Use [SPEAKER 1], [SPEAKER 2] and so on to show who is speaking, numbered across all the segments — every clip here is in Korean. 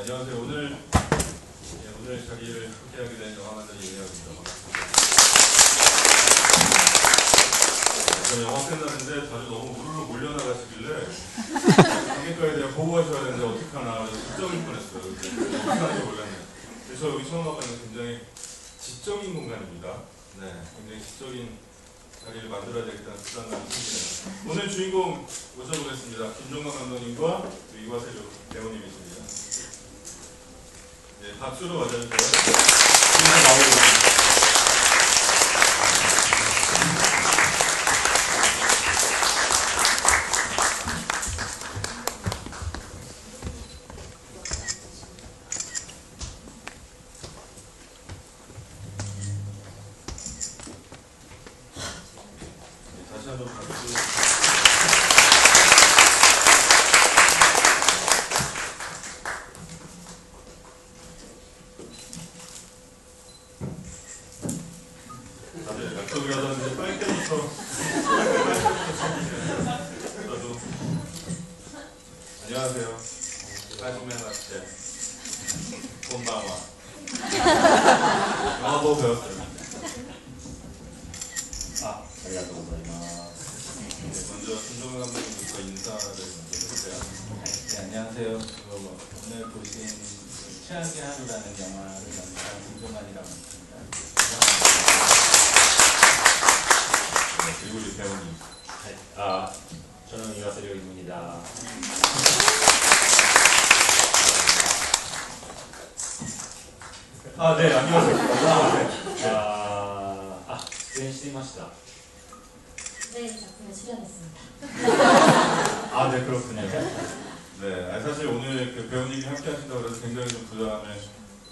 [SPEAKER 1] 안녕하세요. 오늘 자리를 함께하게 된 영화만들 이해하고있습니다. 반갑습니다. 저는 영화 끝났는데 다들 너무 우르르 몰려나가시길래 관객과에 대한 보호하셔야 되는데 어떡하나 지적일 뻔했어요. 어떻게 하는지 몰랐네요. 저 여기 처음 와봤는데 굉장히 지적인 공간입니다. 네, 굉장히 지적인 자리를 만들어야 되겠다는 부담감이 생기네요. 오늘 주인공 모셔보겠습니다. 김종관 감독님과 이화세 배우님이십니다. 네, 박수로 맞아주세요. 다시 한번 박수. 다들 약속을 하던데 빨리 때부터 저도 안녕하세요. 하지메 마스테 곤방와 영어도 배웠어요. 먼저 김종관 감독님부터 인사를 먼저 해주세요.
[SPEAKER 2] 네, 안녕하세요. 오늘 보신 최악의 하루라는 영화를 연출한 김종관이라고 합니다.
[SPEAKER 1] 그리고 우리 배우님.
[SPEAKER 3] 네, 저는 이화세 배우입니다.
[SPEAKER 1] 네, 안녕하세요.
[SPEAKER 3] 수행시마시다.
[SPEAKER 4] 네, 작품에 출연했습니다.
[SPEAKER 3] 네, 그렇군요.
[SPEAKER 1] 네, 사실 오늘 그 배우님이 함께 하신다고 해서 굉장히 좀 부담을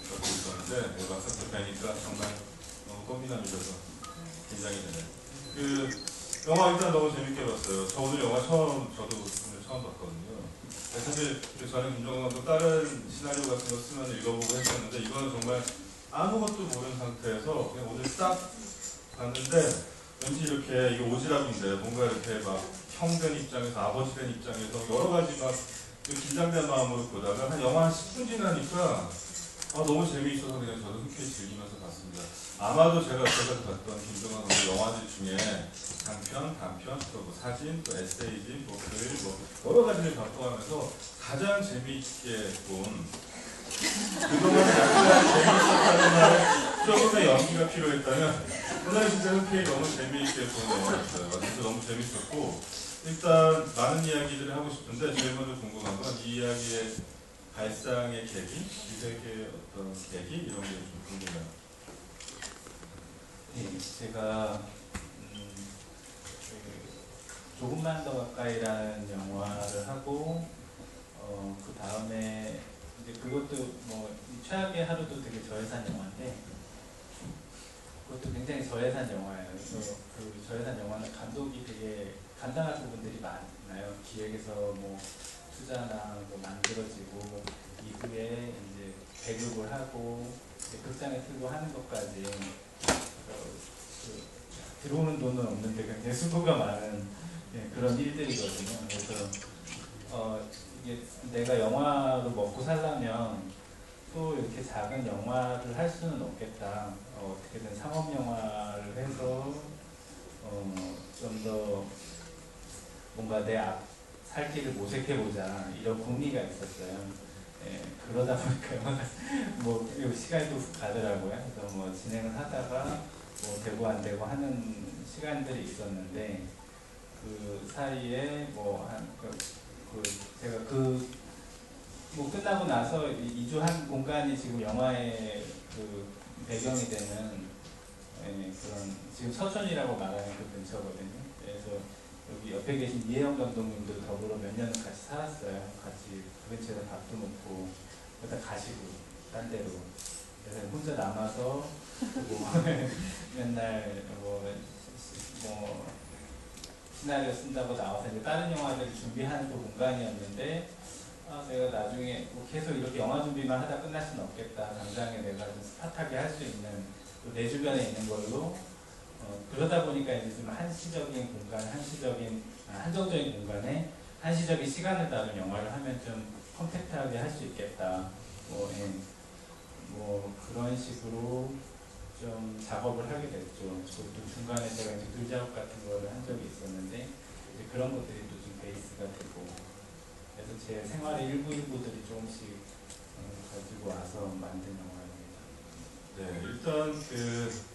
[SPEAKER 1] 갖고 있었는데 막상 또 뵈니까 정말 너무 꽃미남이셔서 긴장이 되네요. 그 영화 일단 너무 재밌게 봤어요. 저 오늘 영화 저도 오늘 처음 봤거든요. 사실 저는 김종관 감독 다른 시나리오 같은 거 쓰면 읽어보고 했었는데 이거는 정말 아무것도 모르는 상태에서 그냥 오늘 딱 봤는데 왠지 이렇게 이게 오지랖인데 뭔가 이렇게 막 형 된 입장에서 아버지 된 입장에서 여러 가지 막 긴장된 마음으로 보다가 한 영화 한 10분 지나니까 너무 재미있어서 그냥 저도 흔쾌히 즐기면서 봤습니다. 아마도 제가 여태까지 봤던 김종관 감독 영화들 중에 단편, 또 뭐 사진, 또 에세이집, 뭐 글, 뭐 여러 가지를 바꿔가면서 가장 재미있게 본 그동안 약간 재미있었다는 말에 조금의 연기가 필요했다면 오늘 진짜 흔쾌히 너무 재미있게 본 영화였어요. 진짜 너무 재밌었고 일단 많은 이야기들을 하고 싶은데 제일 먼저 궁금한 건 이 이야기의 발상의 계기, 기색의 어떤 계기 이런 게 좀 궁금해요.
[SPEAKER 2] 네, 제가 조금만 더 가까이라는 영화를 하고 그 다음에 이제 그것도 뭐 최악의 하루도 되게 저예산 영화인데 그것도 굉장히 저예산 영화예요. 그래서 그 저예산 영화는 감독이 되게 감당할 부분들이 많아요. 기획에서 뭐 투자나 뭐 만들어지고 이후에 이제 배급을 하고 이제 극장에 틀고 하는 것까지 들어오는 돈은 없는데 굉장히 수고가 많은 그런 일들이거든요. 그래서 이게 내가 영화로 먹고 살려면 또 이렇게 작은 영화를 할 수는 없겠다. 어떻게든 상업 영화를 해서 좀 더 뭔가 내 살 길을 모색해보자 이런 궁리가 있었어요. 그러다 보니까 영화가 뭐 시간이 또 가더라고요. 그래서 뭐 진행을 하다가 뭐 되고 안 되고 하는 시간들이 있었는데 그 사이에 뭐 제가 뭐 끝나고 나서 이주한 공간이 지금 영화의 그 배경이 되는 그런 지금 서촌이라고 말하는 그 근처거든요. 그래서 여기 옆에 계신 이혜영 감독님도 더불어 몇 년을 같이 살았어요. 같이 그 근처에서 밥도 먹고 그러다 가시고 딴 데로. 그래서 혼자 남아서 뭐 맨날 뭐 시나리오 쓴다고 나와서 이제 다른 영화들을 준비하는 그 공간이었는데 내가 나중에 뭐 계속 이렇게 영화 준비만 하다 끝날 수는 없겠다. 당장에 내가 좀 스팟하게 할 수 있는 내 주변에 있는 걸로 그러다 보니까 이제 좀 한시적인 공간, 한정적인 공간에 한시적인 시간을 다룬 영화를 하면 좀 컴팩트하게 할 수 있겠다. 뭐 그런 식으로 좀 작업을 하게 됐죠. 또 중간에 제가 이제 글 작업 같은 거를 한 적이 있었는데 이제 그런 것들이 또 좀 베이스가 되고, 그래서 제 생활의 일부들이 조금씩 가지고 와서 만든 영화입니다.
[SPEAKER 1] 네, 일단 그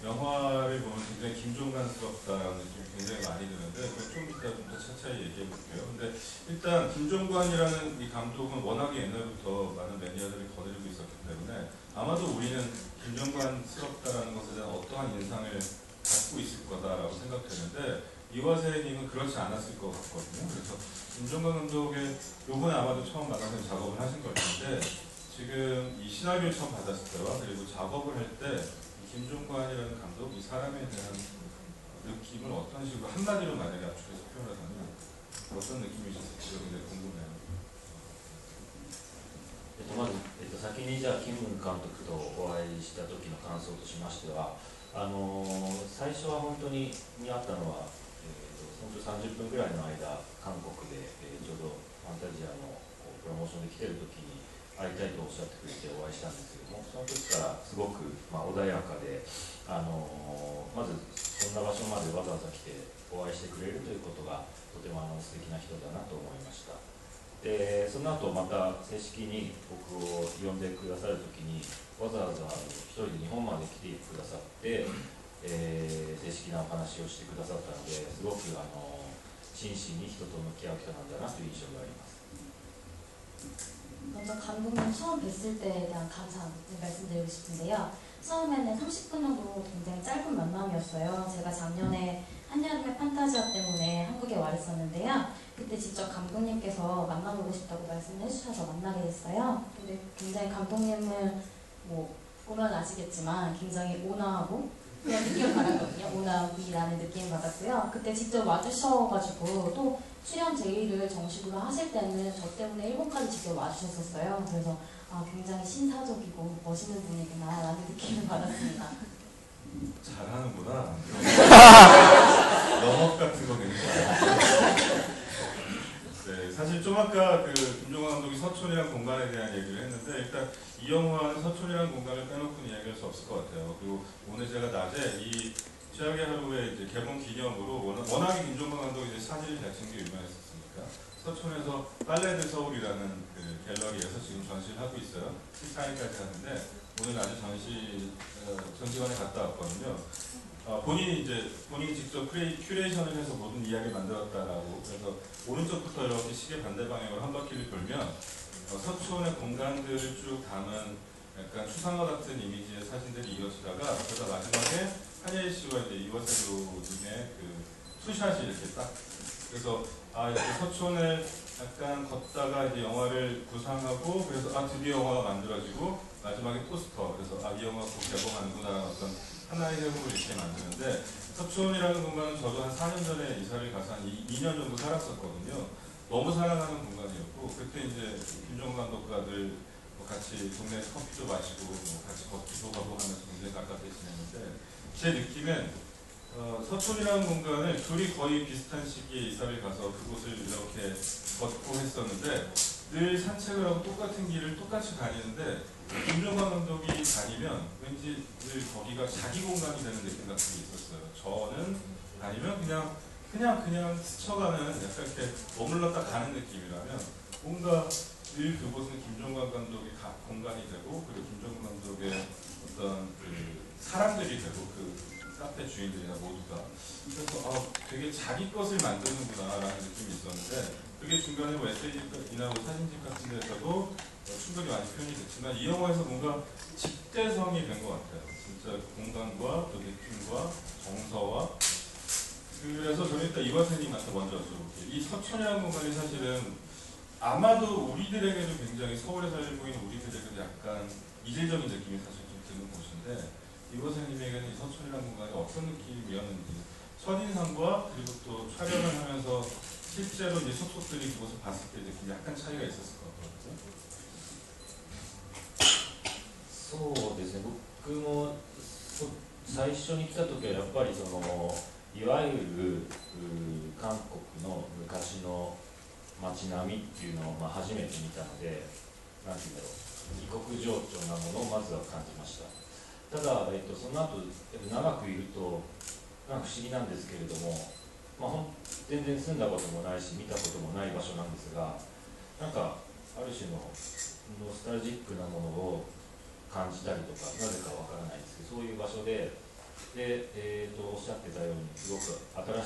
[SPEAKER 1] 영화를 보면 굉장히 김종관스럽다라는 느낌이 굉장히 많이 드는데 그건 좀 이따 좀 더 차차히 얘기해 볼게요. 근데 일단 김종관이라는 이 감독은 워낙에 옛날부터 많은 매니아들이 거느리고 있었기 때문에 아마도 우리는 김종관스럽다라는 것에 대한 어떠한 인상을 갖고 있을 거다라고 생각되는데 이화세님은 그렇지 않았을 것 같거든요. 그래서 김종관 감독의 요번에 아마도 처음 만나서 작업을 하신 걸 텐데 지금 이 시나리오를 처음 받았을 때와 그리고 작업을 할 때 김종관이라는 감독, 이 사람에 대한 느낌을 어떤 식으로 한마디로 만약에 압축해서 표현하자면 어떤 느낌이셨을지 굉장히 궁금해요.
[SPEAKER 3] まず、先にじゃあキム監督とお会いした時の感想としましては、最初は本当に会ったのは、本当30分ぐらいの間韓国で、ちょうどファンタジアのプロモーションで来てる時に会いたいとおっしゃってくれてお会いしたんですけども、その時からすごく、穏やかで、まずそんな場所までわざわざ来てお会いしてくれるということがとても素敵な人だなと思いました。でその後また正式に僕を呼んでくださる時にわざわざ一人で日本まで来てくださって、正式なお話をしてくださったので、すごく真摯に人と向き合う人なんだなという印象があります。
[SPEAKER 4] 먼저 감독님 처음 뵀을 때에 대한 감상 말씀드리고 싶은데요. 처음에는 30분 정도 굉장히 짧은 만남이었어요. 제가 작년에 한여름의 판타지아 때문에 한국에 와 있었는데요. 그때 직접 감독님께서 만나보고 싶다고 말씀을 해주셔서 만나게 됐어요. 근데 굉장히 감독님을 뭐 보면 아시겠지만 굉장히 온화하고 그런 느낌을 받았거든요. 온화함이라는 느낌을 받았고요. 그때 직접 와주셔가지고 또 출연 제의를 정식으로 하실 때는 저 때문에 일본까지 직접 와주셨었어요. 그래서 굉장히 신사적이고 멋있는 분이구나 라는 느낌을 받았습니다.
[SPEAKER 1] 잘하는구나. 영업 같은 거 굉장히. 네, 사실 좀 아까 그 김종관 감독이 서촌이란 공간에 대한 얘기를 했는데 일단 이 영화는 서촌이란 공간을 빼놓고는 이야기할 수 없을 것 같아요. 그리고 오늘 제가 낮에 이 최악의 하루의 이제 개봉 기념으로 워낙에 김종관 감독이 이제 사진을 잘 찍는 게 유명했었으니까 서촌에서 빨래들 서울이라는 그 갤러리에서 지금 전시를 하고 있어요. 14일까지 하는데 오늘 낮에 전시관에 갔다 왔거든요. 본인이 직접 큐레이션을 해서 모든 이야기를 만들었다라고. 그래서 오른쪽부터 이렇게 시계 반대 방향으로 한 바퀴를 돌면 서촌의 공간들을 쭉 담은 약간 추상화 같은 이미지의 사진들이 이어지다가 그러다 마지막에 한예일 씨와 이제 이화세 배우님의 그 투샷이 이렇게 딱. 그래서 이렇게 서촌을 약간 걷다가 이제 영화를 구상하고 그래서 드디어 영화가 만들어지고 마지막에 포스터. 그래서 이 영화 곧 개봉하는구나 어떤 하나의 회복을 이렇게 만드는데 서촌이라는 공간은 저도 한 4년 전에 이사를 가서 한 2년 정도 살았었거든요. 너무 사랑하는 공간이었고 그때 이제 김종관 감독과 늘 같이 동네에서 커피도 마시고 같이 걷기도 가고 하면서 굉장히 가깝게 지냈는데 제 느낌엔 서촌이라는 공간을 둘이 거의 비슷한 시기에 이사를 가서 그곳을 이렇게 걷고 했었는데 늘 산책을 하고 똑같은 길을 똑같이 다니는데 김종관 감독이 다니면 왠지 늘 거기가 자기 공간이 되는 느낌 같은 게 있었어요. 저는 아니면 그냥 스쳐가는 약간 이렇게 머물렀다 가는 느낌이라면 뭔가 늘 그곳은 김종관 감독의 공간이 되고 그리고 김종관 감독의 어떤 그 사람들이 되고 그 카페 주인들이나 모두가 그래서 되게 자기 것을 만드는구나 라는 느낌이 있었는데 그게 중간에 뭐 에세이나 뭐 사진집 같은 데서도 충분히 많이 표현이 됐지만 이 영화에서 뭔가 집대성이 된 것 같아요. 진짜 공간과 또 느낌과 정서와 그래서 저는 일단 이화세님한테 먼저 여쭤볼게요. 이 서촌이라는 공간이 사실은 아마도 우리들에게도 굉장히 서울에 살고 있는 우리들에게도 약간 이질적인 느낌이 사실 좀 드는 곳인데 이화세님에게는 이 서촌이라는 공간이 어떤 느낌이었는지 첫인상과 그리고 또 촬영을 하면서 실제로 이제 속속들이 그곳을 봤을 때 느낌이 약간 차이가 있었을 것 같거든요.
[SPEAKER 3] そうですね、僕も最初に来た時はやっぱりいわゆる韓国の昔の街並みっていうのを初めて見たので、なんていうんだろう、異国情緒なものをまずは感じました。ただ、その後長くいるとなんか不思議なんですけれども、全然住んだこともないし見たこともない場所なんですが、なんかある種のノスタルジックなものを感じたりとか、なぜかわからないですけど、そういう場所で、おっしゃってたようにすごく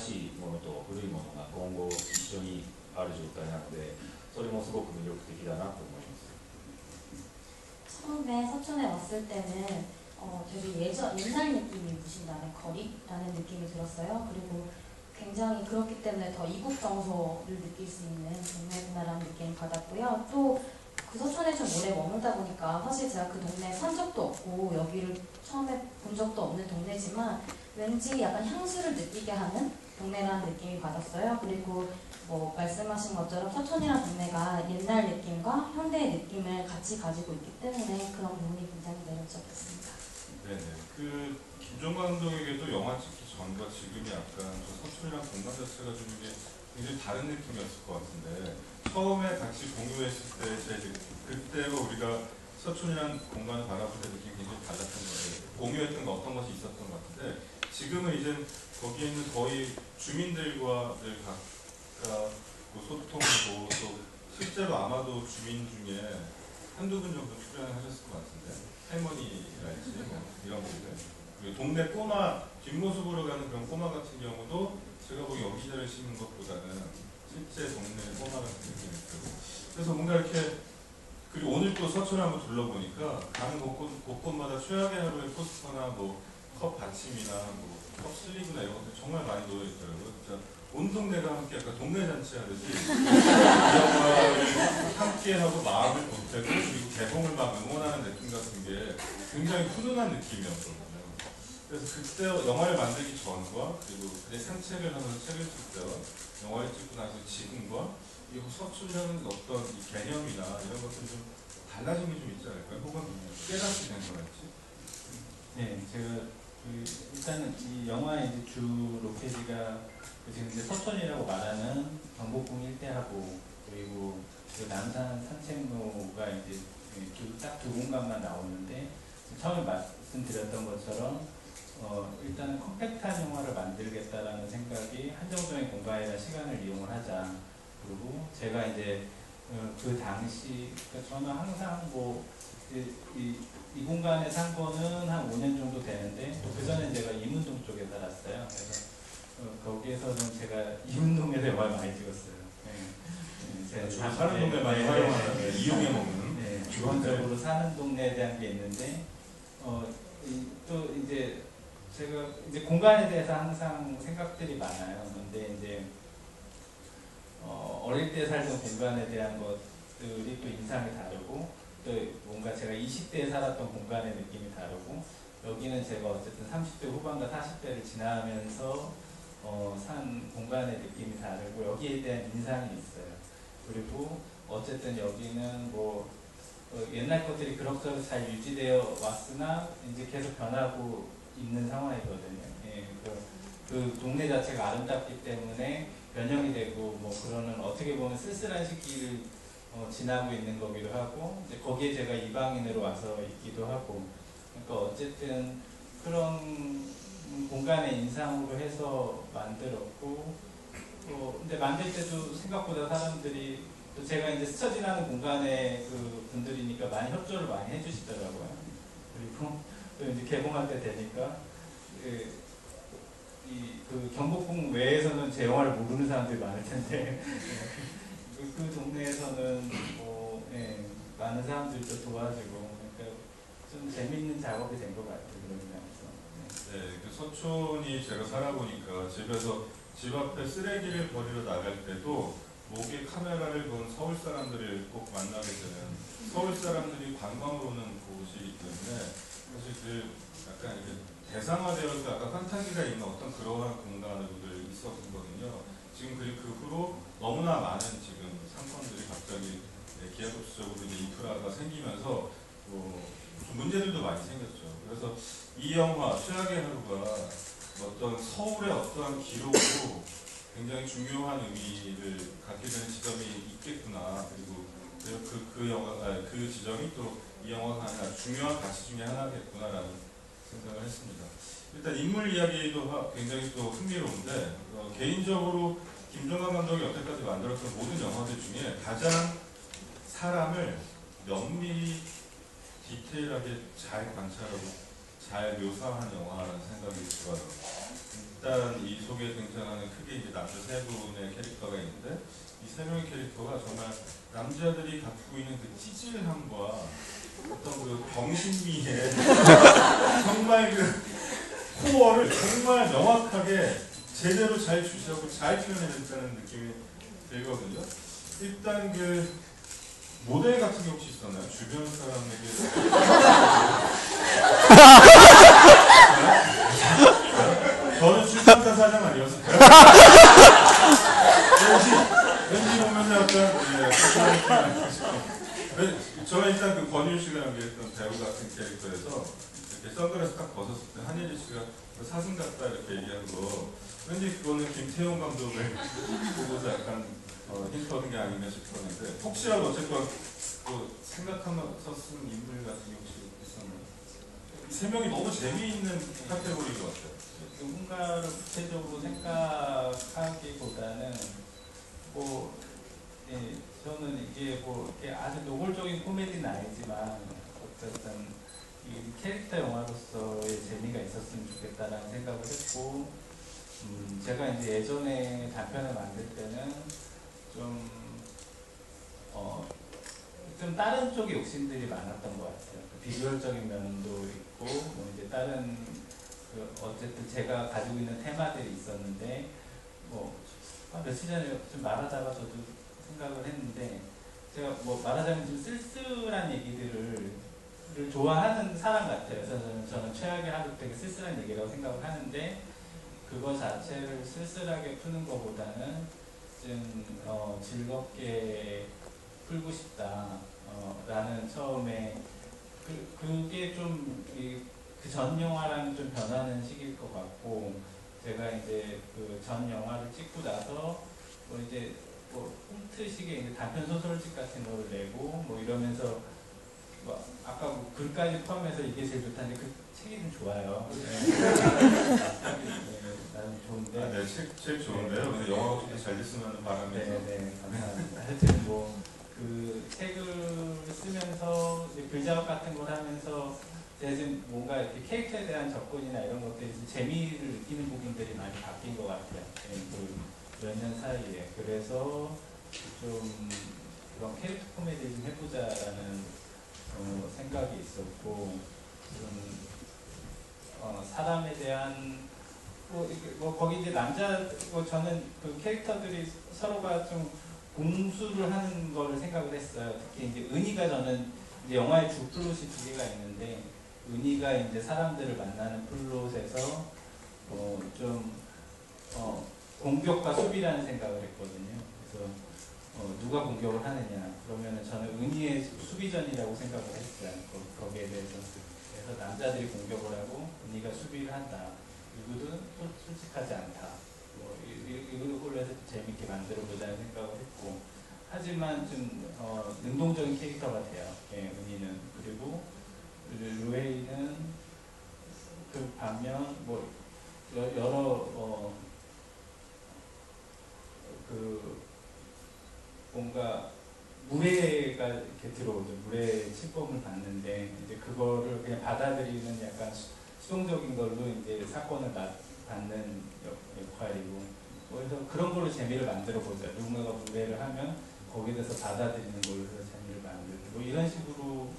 [SPEAKER 3] 新しいものと古いものが今後一緒にある状態なので、それもすごく魅力的だなと思います。
[SPEAKER 4] 처음에 서촌에 왔을 때는 되게 옛날 느낌이 무신 나는 거리라는 느낌이 들었어요. 그리고 굉장히 그렇기 때문에 더 이국 정서를 느낄 수 있는 동네구나라는 느낌을 받았고요. 또 그 서촌에 좀 오래 머물다 보니까 사실 제가 그 동네에 산 적도 없고 여기를 처음에 본 적도 없는 동네지만 왠지 약간 향수를 느끼게 하는 동네라는 느낌이 받았어요. 그리고 뭐 말씀하신 것처럼 서촌이라는 동네가 옛날 느낌과 현대의 느낌을 같이 가지고 있기 때문에 그런 부분이 굉장히 매력적이었습니다.
[SPEAKER 1] 네네. 그 김종관 감독에게도 영화 찍기 전과 지금이 약간 저 서촌이랑 공간 자체가 좀 이게 굉장히 다른 느낌이었을 것 같은데, 처음에 같이 공유했을 때 그때가 우리가 서촌이란 공간을 바라볼 때 느낌이 굉장히 달랐던 거예요. 공유했던 거 어떤 것이 있었던 것 같은데, 지금은 이제 거기에 있는 거의 주민들과를 가깝고 소통하고, 또 실제로 아마도 주민 중에 한두 분 정도 출연을 하셨을 것 같은데, 할머니랄지 뭐 이런 분들, 그리고 동네 꼬마 뒷모습으로 가는 그런 꼬마 같은 경우도 제가 보기 여기저기 심은 것보다는 실제 동네 꼬마 같은 느낌이 들고, 그래서 뭔가 이렇게, 그리고 오늘 또 서촌을 한번 둘러보니까 가는 곳곳마다 최악의 하루의 포스터나 뭐 컵 받침이나 뭐 컵 슬리브나 이런 것들 정말 많이 놓여 있더라고요. 진짜 온 동네가 함께 약간 동네 잔치 하듯이 영화를 함께 하고 마음을 보태고, 그리고 개봉을 막 응원하는 느낌 같은 게 굉장히 훈훈한 느낌이었거든요. 그래서 그때 영화를 만들기 전과 그리고 그때 산책을 하면서 책을 쓸 때와 영화를 찍고 나서 지금과 이 서촌이라는 어떤 이 개념이나 이런 것들이 좀 달라진 게 좀 있지 않을까요? 혹은 깨닫게 된 거랄지?
[SPEAKER 2] 네, 제가 일단은 이 영화의 이제 주 로케지가 지금 이제 서촌이라고 말하는 경복궁 일대하고, 그리고 그 남산 산책로가 이제 딱 두 공간만 나오는데, 처음에 말씀드렸던 것처럼 일단은 컴팩트한 영화를 만들겠다라는 생각이 한정적인 공간이나 시간을 이용을 하자. 그리고 제가 이제 그 당시, 그러니까 저는 항상 뭐 이 공간에 산 거는 한 5년 정도 되는데, 그 전에 제가 이문동 쪽에 살았어요. 그래서 거기에서는 제가 이문동에서 영화를 많이 찍었어요. 네.
[SPEAKER 1] 주로 사는 동네 많이 활용하는, 이용해 먹는.
[SPEAKER 2] 네, 기본적으로 사는 동네에 대한 게 있는데, 또 이제 제가 이제 공간에 대해서 항상 생각들이 많아요. 근데 이제 어릴 때 살던 공간에 대한 것들이 또 인상이 다르고, 또 뭔가 제가 20대에 살았던 공간의 느낌이 다르고, 여기는 제가 어쨌든 30대 후반과 40대를 지나면서 산 공간의 느낌이 다르고, 여기에 대한 인상이 있어요. 그리고 어쨌든 여기는 뭐 옛날 것들이 그럭저럭 잘 유지되어 왔으나 이제 계속 변하고 있는 상황이거든요. 예, 그 동네 자체가 아름답기 때문에 변형이 되고, 뭐 그러는 어떻게 보면 쓸쓸한 시기를 지나고 있는 거기도 하고, 이제 거기에 제가 이방인으로 와서 있기도 하고, 그러니까 어쨌든 그런 공간의 인상으로 해서 만들었고, 근데 만들 때도 생각보다 사람들이, 또 제가 이제 스쳐 지나는 공간의 그 분들이니까 많이 협조를 많이 해주시더라고요. 그리고 또 이제 개봉할 때 되니까 그 경복궁 외에서는 제 영화를 모르는 사람들이 많을 텐데 그 동네에서는 뭐 많은 사람들도 도와주고, 그러니까 좀 재밌는 작업이 된 것 같아요. 그런 면에서.
[SPEAKER 1] 네, 그 서촌이 제가 살아보니까 집에서 집 앞에 쓰레기를 버리러 나갈 때도 목에 카메라를 건 서울 사람들을 꼭 만나게 되는, 서울 사람들이 관광으로 오는 곳이기 때문에 사실 그 약간 이렇게 대상화되어서 약간 판타지가 있는 어떤 그러한 공간으로들 있었거든요. 지금 그 후로 너무나 많은 지금 상권들이 갑자기 기하급수적으로 이제 인프라가 생기면서 좀 문제들도 많이 생겼죠. 그래서 이 영화 최악의 하루가 어떤 서울의 어떠한 기록으로 굉장히 중요한 의미를 갖게 되는 지점이 있겠구나. 그리고 그 그 영화, 그 지점이 또 이 영화가 아주 중요한 가치 중에 하나겠구나라는 생각을 했습니다. 일단 인물 이야기도 굉장히 또 흥미로운데 개인적으로 김종관 감독이 여태까지 만들었던 모든 영화들 중에 가장 사람을 면밀히 디테일하게 잘 관찰하고 잘 묘사한 영화라는 생각이 들어요. 일단 이 속에 등장하는 크게 이제 남자 세 분의 캐릭터가 있는데 이 세 명의 캐릭터가 정말 남자들이 갖고 있는 그 찌질함과 어떤 그 병신미의 정말 그 코어를 정말 명확하게 제대로 잘 주시하고 잘 표현해냈다는 느낌이 들거든요. 일단 그 모델 같은 게 혹시 있었나요? 주변 사람에게 저는 출판사 사장 아니었을까요? 왠지 보면 약간 저는 일단 그 권율 씨가 연기했던 배우 같은 캐릭터에서 이렇게 선글라스 딱 벗었을 때 한예리 씨가 사슴 같다 이렇게 얘기한 거 왠지 그거는 김태용 감독을 보고서 약간 힌트 얻은 게 아닌가 싶었는데 혹시라도 어쨌건 그 생각하면서 쓴 인물 같은 게 혹시 있었나요? 세 명이 너무 재미있는 카테고리인 것 같아요.
[SPEAKER 2] 누군가를 구체적으로 생각하기보다는 뭐 저는 이게 뭐 이렇게 아주 노골적인 코미디는 아니지만 어쨌든 이 캐릭터 영화로서의 재미가 있었으면 좋겠다라는 생각을 했고 제가 이제 예전에 단편을 만들 때는 좀 다른 쪽의 욕심들이 많았던 것 같아요. 비주얼적인 면도 있고 뭐 이제 다른 어쨌든 제가 가지고 있는 테마들이 있었는데 뭐 며칠 전에 좀 말하다가 저도 생각을 했는데 제가 뭐 말하자면 좀 쓸쓸한 얘기들을 좋아하는 사람 같아요. 그래서 저는 최악의 하루 되게 쓸쓸한 얘기라고 생각을 하는데 그거 자체를 쓸쓸하게 푸는 것보다는 좀 즐겁게 풀고 싶다 라는 처음에 그게 좀 그 전 영화랑 좀 변하는 시기일 것 같고 제가 이제 그 전 영화를 찍고 나서 뭐 이제 뭐 홈트식의 이제 단편 소설집 같은 거를 내고 뭐 이러면서 뭐 아까 뭐 글까지 포함해서 이게 제일 좋다는데 그 책이 좀 좋아요. 네. 나는 좋은데.
[SPEAKER 1] 네, 책 좋은데요. 근데 영화가 좀 잘 됐으면 바람에서.
[SPEAKER 2] 네, 감사합니다. 하여튼 뭐 그 책을 쓰면서 이제 글작업 같은 걸 하면서 제가 지금 뭔가 이렇게 캐릭터에 대한 접근이나 이런 것들이 재미를 느끼는 부분들이 많이 바뀐 것 같아요. 몇 년 사이에. 그래서 좀 그런 캐릭터 코미디를 좀 해보자라는 생각이 있었고 좀 사람에 대한 뭐 거기 이제 저는 그 캐릭터들이 서로가 좀 공수를 하는 걸 생각을 했어요. 특히 이제 은희가 저는 이제 영화의 주 플롯이 두 개가 있는데 은희가 이제 사람들을 만나는 플롯에서 공격과 수비라는 생각을 했거든요. 그래서 누가 공격을 하느냐 그러면은 저는 은희의 수비전이라고 생각을 했어요. 거기에 대해서. 그래서 남자들이 공격을 하고 은희가 수비를 한다. 누구든 솔직하지 않다. 이걸로 해서 재밌게 만들어 보자는 생각을 했고 하지만 좀 능동적인 캐릭터가 돼요. 예, 은희는. 그리고 루에이는 그 반면 뭐 여러 그 뭔가 무례가 이렇게 들어오죠. 무례 침범을 받는데 이제 그거를 그냥 받아들이는 약간 수동적인 걸로 이제 사건을 받는 역할이고 그래서 그런 걸로 재미를 만들어 보자. 누군가가 무례를 하면 거기에 대해서 받아들이는 걸로 해서 재미를 만들고 뭐 이런 식으로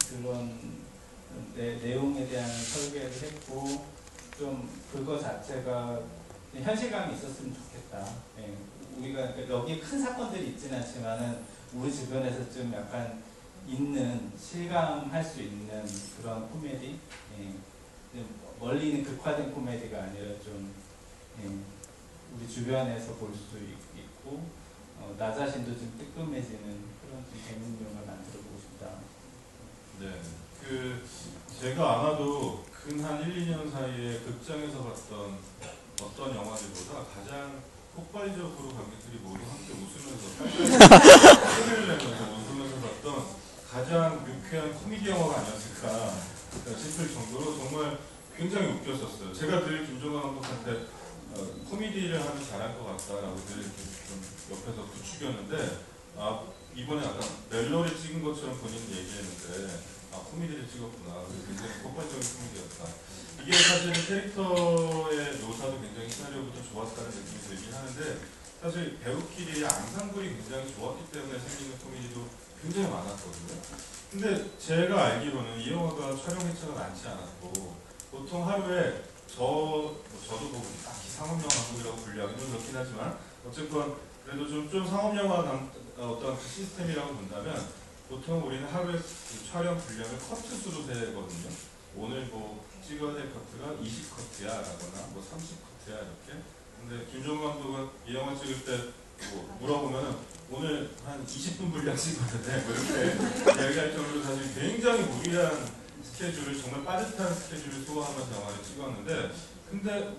[SPEAKER 2] 그런 내용에 대한 설계를 했고 좀 그거 자체가 현실감이 있었으면 좋겠다. 예. 우리가 여기에 큰 사건들이 있지는 않지만은 우리 주변에서 좀 약간 있는 실감할 수 있는 그런 코미디. 예. 멀리 있는 극화된 코미디가 아니라 좀 우리 주변에서 볼 수 있고 나 자신도 좀 뜨끔해지는 그런 좀 재밌는 영화를 만들어보고 싶다.
[SPEAKER 1] 네, 제가 아마도 근 한 1, 2년 사이에 극장에서 봤던 어떤 영화들보다 가장 폭발적으로 관객들이 모두 함께 웃으면서 소리를 내면서 웃으면서 가장 유쾌한 코미디 영화가 아니었을까 싶을 정도로 정말 굉장히 웃겼었어요. 제가 늘 김종환 감독한테 코미디를 하면 잘할 것 같다라고 늘 이렇게 좀 옆에서 부추겼는데 이번에 아까 멜로를 찍은 것처럼 본인이 얘기했는데 코미디를 찍었구나. 굉장히 폭발적인 코미디였다. 이게 사실 캐릭터의 묘사도 굉장히 시나리오부터 좋았다는 느낌이 들긴 하는데 사실 배우끼리의 앙상블이 굉장히 좋았기 때문에 생기는 코미디도 굉장히 많았거든요. 근데 제가 알기로는 이 영화가 촬영 회차가 많지 않았고 보통 하루에 저도 뭐 딱히 상업영화 감독이라고 분류하기는 좀 그렇긴 하지만 어쨌건 그래도 좀 상업영화 어떤 그 시스템이라고 본다면 보통 우리는 하루에 그 촬영 분량을 커트수로 세거든요. 오늘 뭐 찍어야 될 커트가 20커트야 라거나 뭐 30커트야 이렇게. 근데 김종국 감독은 이 영화 찍을 때 뭐 물어보면은 오늘 한 20분 분량 찍었는데 뭐 이렇게 이야기할 정도로 사실 굉장히 무리한 스케줄을 정말 빠듯한 스케줄을 소화하면서 영화를 찍었는데 근데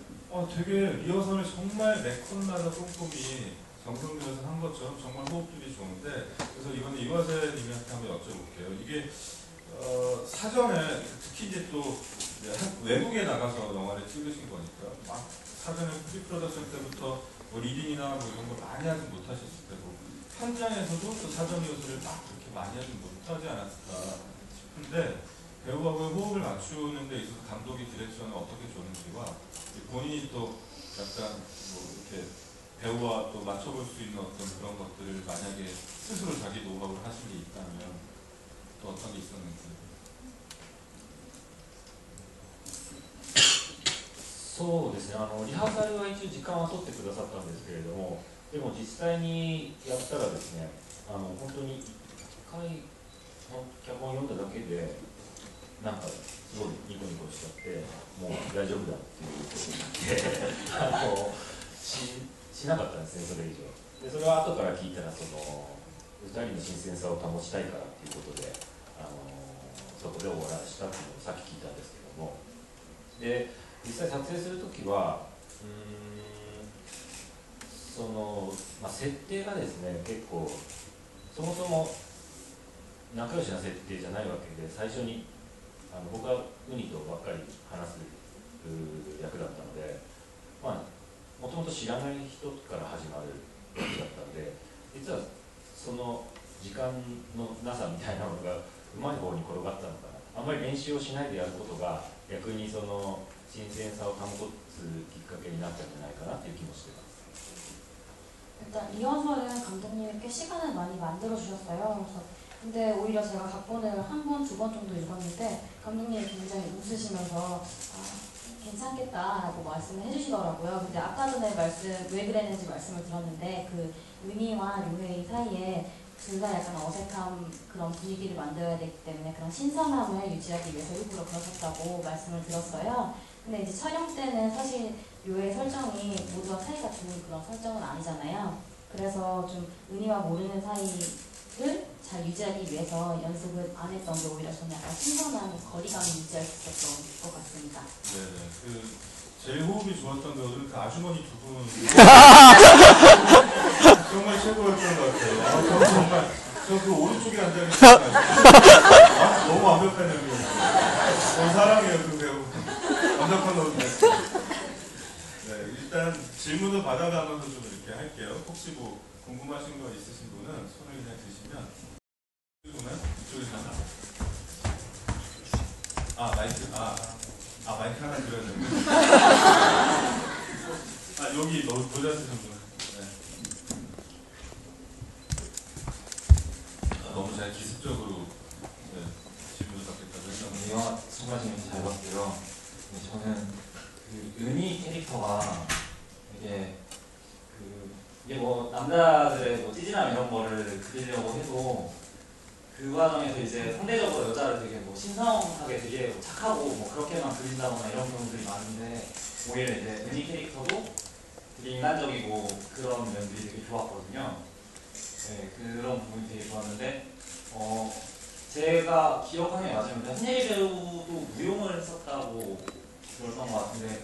[SPEAKER 1] 되게 리허설을 정말 매 컷마다 꼼꼼히 정성 들여서 한 것처럼 정말 호흡들이 좋은데 그래서 이번에 이화세 님한테 한번 여쭤볼게요. 이게 사전에 특히 이제 또 외국에 나가서 영화를 찍으신 거니까 막 사전에 프리프로덕션 때부터 뭐 리딩이나 뭐 이런 걸 많이 하지 못하셨을 테고 현장에서도 또 사전 리허설을 막 그렇게 많이 하지 못하지 않았을까 싶은데 배우하고 호흡을 맞추는 데 있어서 감독이 디렉션을 어떻게 줬는지와 본인이 또 약간 뭐 이렇게 배우와 또 맞춰볼 수 있는 어떤 그런 것들을 만약에 스스로 자기 노하우를 하신 게 있다면 또 어떤 게 있었는지.
[SPEAKER 3] そうですね、リハーサルは一応時間は取ってくださったんですけれども、でも実際にやったらですね、本当に1回脚本を読んだだけでなんかすごいニコニコしちゃって、もう大丈夫だっていうことになってしなかったんですね、それ以上。でそれは後から聞いたら2人の新鮮さを保ちたいからっていうことでそこで終わらせたっていうのをさっき聞いたんですけども、で実際撮影するときは設定がですね結構そもそも仲良しな設定じゃないわけで、最初に僕はウニとばっかり話す役だったので、もともと知らない人から始まる役だったので、実はその時間のなさみたいなのがうまい方に転がったのかな。あんまり練習をしないでやることが逆にその新鮮さを保つきっかけになったんじゃないかなという気もしています。
[SPEAKER 4] 일단 리허설은 감독님이 꽤 시간을 많이 만들어 주셨어요. 그래서 근데 오히려 제가 각본을 한 번, 두 번 정도 읽었는데 감독님이 굉장히 웃으시면서 괜찮겠다라고 말씀을 해주시더라고요. 근데 아까 전에 왜 그랬는지 말씀을 들었는데 그 은희와 류혜이 사이에 둘 다 약간 어색한 그런 분위기를 만들어야 되기 때문에 그런 신선함을 유지하기 위해서 일부러 그러셨다고 말씀을 들었어요. 근데 이제 촬영 때는 사실 류의 설정이 모두가 사이가 좋은 그런 설정은 아니잖아요. 그래서 좀 은희와 모르는 사이를 잘 유지하기 위해서 연습을 안 했던 게 오히려 저는 약간 신선한 거리감을 유지할 수 있었던 것 같습니다.
[SPEAKER 1] 네네. 제일 호흡이 좋았던 배우들은 그 아주머니 두 분. 정말 최고였던 것 같아요. 정말 저 그 오른쪽에 앉아있는 너무 완벽한 연기였어요. 사랑해요 그 배우. 완벽한 연기. 네, 일단 질문을 받아가면서 좀 이렇게 할게요. 혹시 뭐 궁금하신 거 있으신 분은 손을 그냥 드시면 이쪽에서 마이크 하나 드려야 되는데. 여기 모자 쓰신 분. 네. 너무 잘 기습적으로 질문을 받겠다고 했는데.
[SPEAKER 5] 영화 정말 재밌게 잘 봤고요. 저는 그 은희 캐릭터가 이게 뭐 남자들의 뭐 찌질함 이런 거를 그리려고 해도 그 과정에서 이제 상대적으로 여자를 되게 뭐 신성하게 되게 착하고 뭐 그렇게만 그린다거나 이런 경우들이 많은데 오히려 이제 은희 캐릭터도 되게 인간적이고 그런 면들이 되게 좋았거든요. 네, 그런 부분이 되게 좋았는데 제가 기억하는 게 맞으면 한예리 배우도 무용을 했었다고 들었던 것 같은데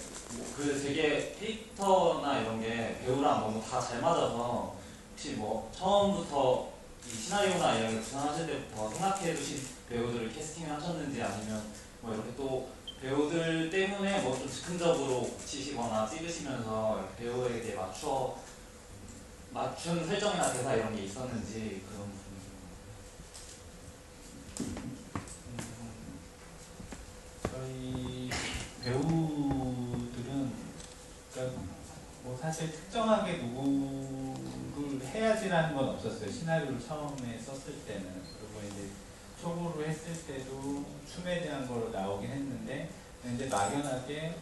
[SPEAKER 5] 그 되게 캐릭터나 이런 게 배우랑 너무 다 잘 맞아서 혹시 뭐 처음부터 이 시나리오나 이런 거 구상하실 때부터 생각해 두신 배우들을 캐스팅을 하셨는지 아니면 뭐 이렇게 또 배우들 때문에 뭐 좀 즉흥적으로 고치시거나 찍으시면서 이렇게 배우에게 맞춘 설정이나 대사 이런 게 있었는지 그런 부분이
[SPEAKER 2] 저희 배우들은 그러니까 뭐 사실 특정하게 누구를 해야지라는 건 없었어요. 시나리오를 처음에 썼을 때는. 그리고 이제 초보로 했을 때도 춤에 대한 거로 나오긴 했는데 이제 막연하게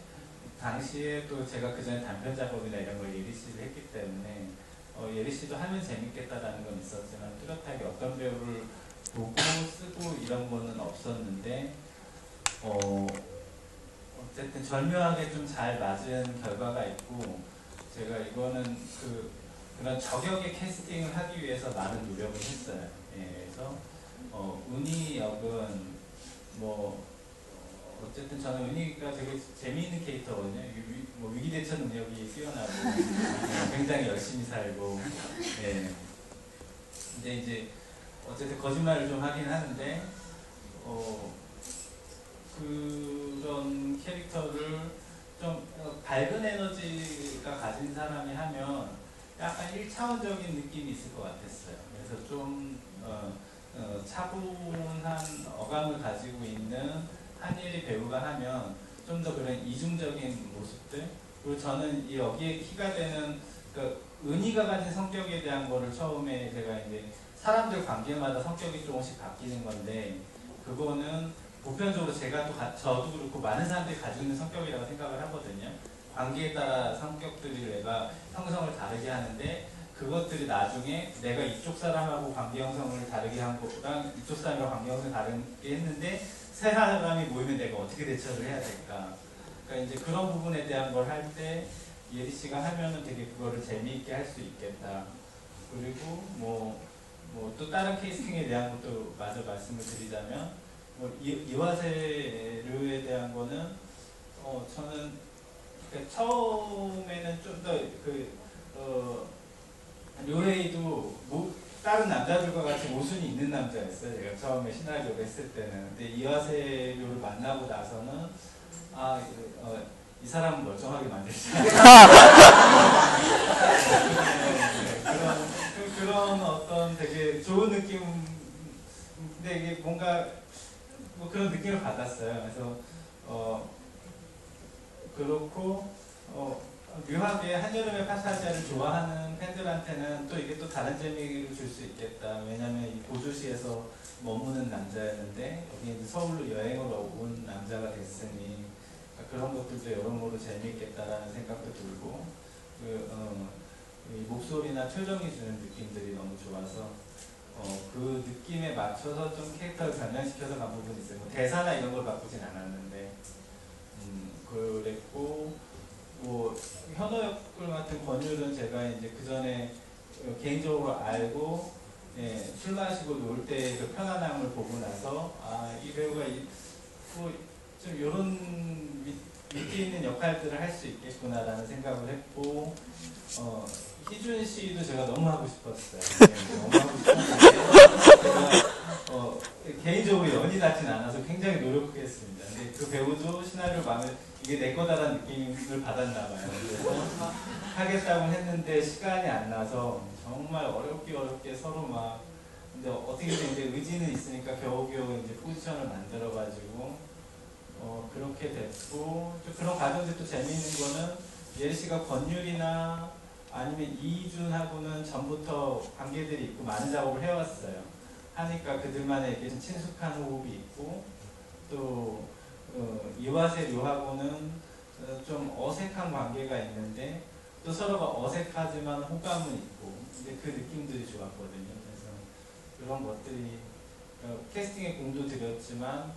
[SPEAKER 2] 당시에 또 제가 그 전에 단편 작업이나 이런 걸 예리 씨를 했기 때문에 예리 씨도 하면 재밌겠다라는 건 있었지만 뚜렷하게 어떤 배우를 보고 쓰고 이런 거는 없었는데 어쨌든 절묘하게 좀 잘 맞은 결과가 있고 제가 이거는 그런 저격의 캐스팅을 하기 위해서 많은 노력을 했어요. 예, 그래서 은희 역은 뭐 어쨌든 저는 은희가 되게 재미있는 캐릭터거든요. 뭐 위기대처 능력이 뛰어나고 굉장히 열심히 살고 예. 근데 이제 어쨌든 거짓말을 좀 하긴 하는데 그런 캐릭터를 좀 밝은 에너지가 가진 사람이 하면 약간 1차원적인 느낌이 있을 것 같았어요. 그래서 좀 차분한 어감을 가지고 있는 한예리 배우가 하면 좀 더 그런 이중적인 모습들, 그리고 저는 여기에 키가 되는 은희가 가진 성격에 대한 거를 처음에 제가 이제 사람들 관계마다 성격이 조금씩 바뀌는 건데 그거는 보편적으로 제가 또 저도 그렇고 많은 사람들이 가지고 있는 성격이라고 생각을 하거든요. 관계에 따라 성격들이 내가 형성을 다르게 하는데 그것들이 나중에 내가 이쪽 사람하고 관계 형성을 다르게 한 거랑 이쪽 사람이랑 관계 형성을 다르게 했는데 세 사람이 모이면 내가 어떻게 대처를 해야 될까. 그러니까 이제 그런 부분에 대한 걸 할 때 예리 씨가 하면은 되게 그거를 재미있게 할 수 있겠다. 그리고 뭐 또 다른 캐스팅에 대한 것도 마저 말씀을 드리자면 이와세르에 대한 거는 저는 그러니까 처음에는 좀 더 료헤이도 다른 남자들과 같이 모순이 있는 남자였어요. 제가 처음에 시나리오를 했을 때는. 근데 이와세르를 만나고 나서는 이 사람은 멀쩡하게 만들자. 그런 어떤 되게 좋은 느낌. 근데 이게 뭔가 뭐 그런 느낌을 받았어요. 그래서 그렇고 묘하게 한여름의 파사지아를 좋아하는 팬들한테는 또 이게 또 다른 재미를 줄 수 있겠다. 왜냐하면 이 고조시에서 머무는 남자였는데 여기 이제 서울로 여행을 온 남자가 됐으니 그런 것들도 여러모로 재미있겠다라는 생각도 들고 이 목소리나 표정이 주는 느낌들이 너무 좋아서 그 느낌에 맞춰서 좀 캐릭터를 변형시켜서 간 부분이 있어요. 뭐 대사나 이런 걸 바꾸진 않았는데 그랬고 뭐 현호 역을 맡은 권율은 제가 이제 그 전에 개인적으로 알고 술 마시고 놀 때 그 편안함을 보고 나서 이 배우가 좀 이런 밑에 있는 역할들을 할 수 있겠구나라는 생각을 했고 희준 씨도 제가 너무 하고 싶었어요. 너무 하고 싶었는데 제가 개인적으로 연이 닿진 않아서 굉장히 노력했습니다. 근데 그 배우도 시나리오 마음에 이게 내 거다라는 느낌을 받았나 봐요. 그래서 하겠다고 했는데 시간이 안 나서 정말 어렵게 서로 막 근데 어떻게든 이제 의지는 있으니까 겨우겨우 이제 포지션을 만들어가지고 그렇게 됐고 또 그런 과정들이 또 재미있는 거는 예리 씨가 권율이나 아니면 이준하고는 전부터 관계들이 있고 많은 작업을 해왔어요. 하니까 그들만의 이렇게 친숙한 호흡이 있고 또 이와세 료하고는 좀 어색한 관계가 있는데 또 서로가 어색하지만 호감은 있고 근데 그 느낌들이 좋았거든요. 그래서 그런 것들이 캐스팅에 공도 들였지만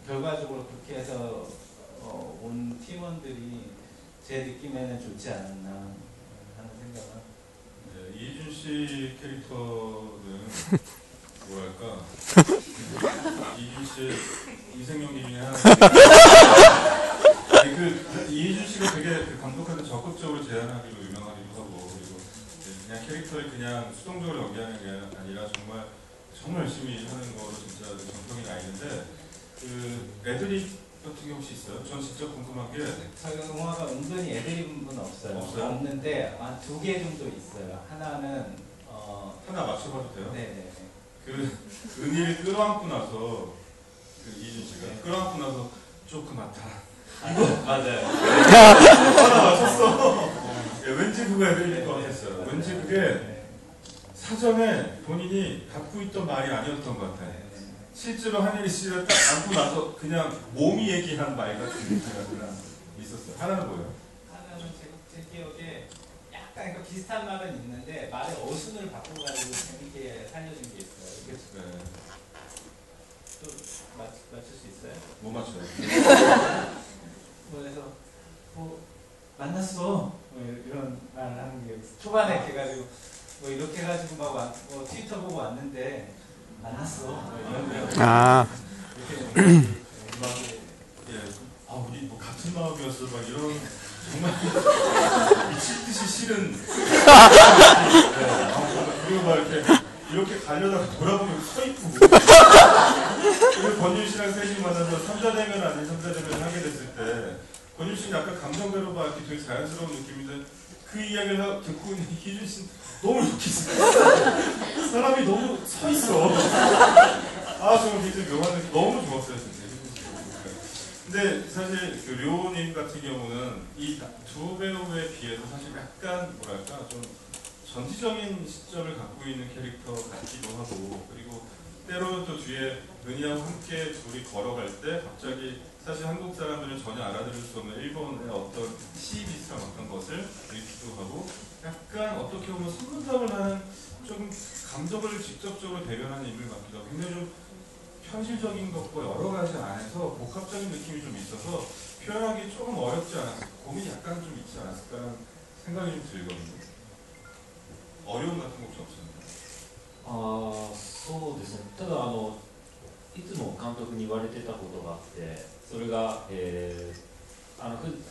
[SPEAKER 2] 결과적으로 그렇게 해서 온 팀원들이 제 느낌에는 좋지 않았나 하는 생각은.
[SPEAKER 1] 네, 이준 씨 캐릭터는 뭐랄까 이준 씨의 인생용기 중에 하나인데 이준 씨가 되게 감독한테 적극적으로 제안하기로 유명하기도 하고 그리고 그냥 캐릭터를 그냥 수동적으로 연기하는 게 아니라 정말 열심히 하는 거로 진짜 정통이 나 있는데 그 애드립 같은 게 혹시 있어요? 전 진짜 궁금한 게
[SPEAKER 2] 저희 영화가 은근히 애드립은 없어요.
[SPEAKER 1] 없어요?
[SPEAKER 2] 없는데 한 2개 정도 있어요. 하나는
[SPEAKER 1] 하나 맞춰봐도 돼요?
[SPEAKER 2] 네네.
[SPEAKER 1] 그 은희를 끌어안고 나서 그 이준 씨가 끌어안고 나서 조금 많다.
[SPEAKER 5] 맞아요.
[SPEAKER 1] 하나 맞췄어. 예, 왠지 그거 애드립일 것 같았어요. 왠지 그게 사전에 본인이 갖고 있던 말이 아니었던 것 같아요. 실제로 한예리 씨를 딱 안고 나서 그냥 몸이 얘기한 말 같은 느낌이 있었어요. 하나는 뭐예요?
[SPEAKER 2] 하나는 제 기억에 약간 그 비슷한 말은 있는데 말의 어순을 바꿔가지고 재밌게 살려준 게 있어요. 이게
[SPEAKER 1] 네.
[SPEAKER 2] 또 맞출 수 있어요?
[SPEAKER 1] 못 맞춰요.
[SPEAKER 2] 그래서 뭐 만났어 뭐 이런 말 하는 게 초반에 이렇게 해가지고 뭐 이렇게 해가지고 뭐 트위터 보고 왔는데 만났어 뭐 이런 거
[SPEAKER 6] 아,
[SPEAKER 2] 이렇게
[SPEAKER 1] 예, 우리 뭐 같은 마음이었어, 막 이런 정말 미칠 듯이 싫은. 네, 그리고 막 이렇게 가려다가 돌아보면 서 있고. 그리고 권율 씨랑 셋이 만나서 3자대면 아닌 3자대면 하게 됐을 때 권율 씨는 약간 감정대로 막 이렇게 되게 자연스러운 느낌인데 그 이야기를 듣고 있는 희준 씨는 너무 좋겠어요. 사람이 너무 서 있어. 정말 굉장히 묘한 느낌. 너무 좋았어요, 진짜. 근데 사실 그 료님 같은 경우는 이 두 배우에 비해서 사실 약간 뭐랄까 좀 전지적인 시점을 갖고 있는 캐릭터 같기도 하고, 그리고 때로는 또 뒤에 은희하고 함께 둘이 걸어갈 때 갑자기 사실 한국 사람들은 전혀 알아들을 수 없는 일본의 어떤 시 비슷한 어떤 것을 읽기도 하고, 약간 어떻게 보면 선문답을 하는 좀 감정을 직접적으로 대변하는 인물 같기도 하고, 굉장히 좀 현실적인 것과 여러 가지 안에서 복합적인 느낌이 좀 있어서 표현하기 조금 어렵지 않았을까, 고민이 약간 좀 있지 않았을까 생각이 좀 들거든요. 어려움 같은 거 혹시 없습니까?
[SPEAKER 3] そうですね、ただいつも監督に言われてたことがあって、それが、普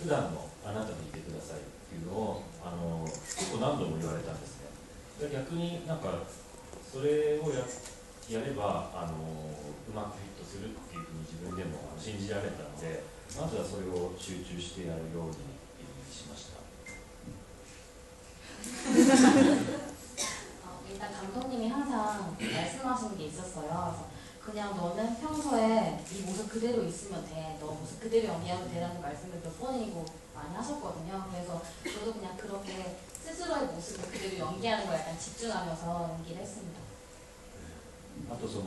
[SPEAKER 3] 段のあなたでいてくださいっていうのを結構何度も言われたんですね。で逆になんかそれをやればうまくヒットするっていうふうに自分でも信じられたので、まずはそれを集中してやるようにしました。
[SPEAKER 4] 일단 감독님이 항상 말씀하시는 게 있었어요. 그냥 너는 평소에 네 모습 그대로 있으면 돼. 너 모습 그대로 연기하면 되라는 말씀을 몇 번이고 많이 하셨거든요. 그래서 저도 그냥 그렇게 스스로의 모습을 그대로 연기하는 거에 약간 집중하면서 연기를 했습니다.
[SPEAKER 3] あとなん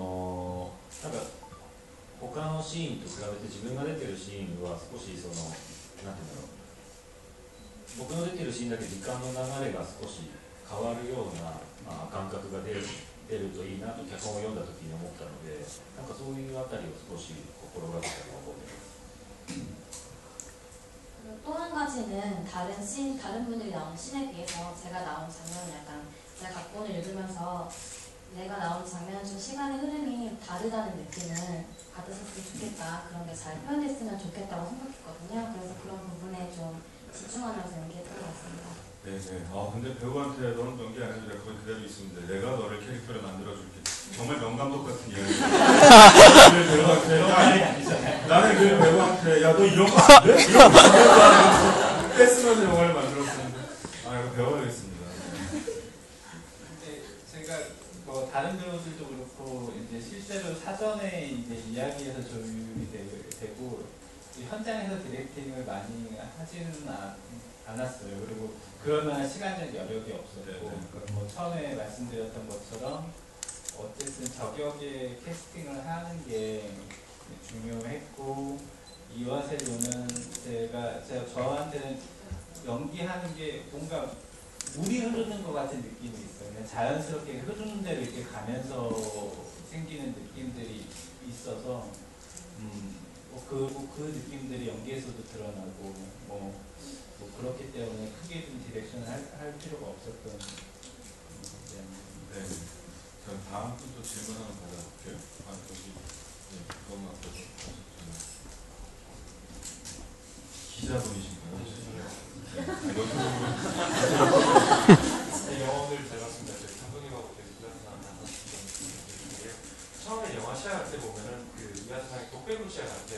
[SPEAKER 3] か他のシーンと比べて自分が出てるシーンは少しなんていうんだろう、僕の出てるシーンだけ時間の流れが少し変わるような感覚が出るといいなと脚本を読んだ時に思ったので、なんかそういうあたりを少し心がけたと思ってます。
[SPEAKER 4] 또 한 가지는 다른 분들이 나오는 씬에 비해서 제가 나온 장면은 약간 제가 각본을 읽으면서 내가 나온 장면은 좀 시간의 흐름이 다르다는 느낌을 받으셨으면 좋겠다, 그런 게 잘 표현됐으면 좋겠다고 생각했거든요. 그래서 그런 부분에 좀 집중하면서 연기했던 것 같습니다.
[SPEAKER 1] 네네. 근데 배우한테 너는 연기 안 해도 내가 거기 그대로 있습니다. 내가 너를 캐릭터를 만들어줄게. 정말 명감독 같은 이야기. 배우한테 나는 그 배우한테 야 너 이런 거 안 돼? 이런 거 안 돼? 떼쓰면서 영화를 만들었었는데 이거 배워야겠습니다.
[SPEAKER 2] 근데 제가 뭐 다른 배우들도 그렇고 이제 실제로 사전에 이제 이야기에서 조율이 되고 현장에서 디렉팅을 많이 하지는 않았어요. 그리고 그럴 만한 시간적 여력이 없었고, 그러니까 뭐 처음에 말씀드렸던 것처럼 어쨌든 저격의 캐스팅을 하는 게 중요했고, 이화세로는 제가 저한테는 연기하는 게 뭔가 물이 흐르는 것 같은 느낌이 있어요. 그냥 자연스럽게 흐르는 대로 이렇게 가면서 생기는 느낌들이 있어서 그 느낌들이 연기에서도 드러나고 뭐 그렇기 때문에 크게 좀 디렉션을 할 필요가 없었던.
[SPEAKER 1] 네. 자, 다음 또 질문 하나 받아볼게요. 여기 그건 앞에서 기자분이신가요?
[SPEAKER 2] 영어를
[SPEAKER 6] 이하세상의 독배군시에 갈때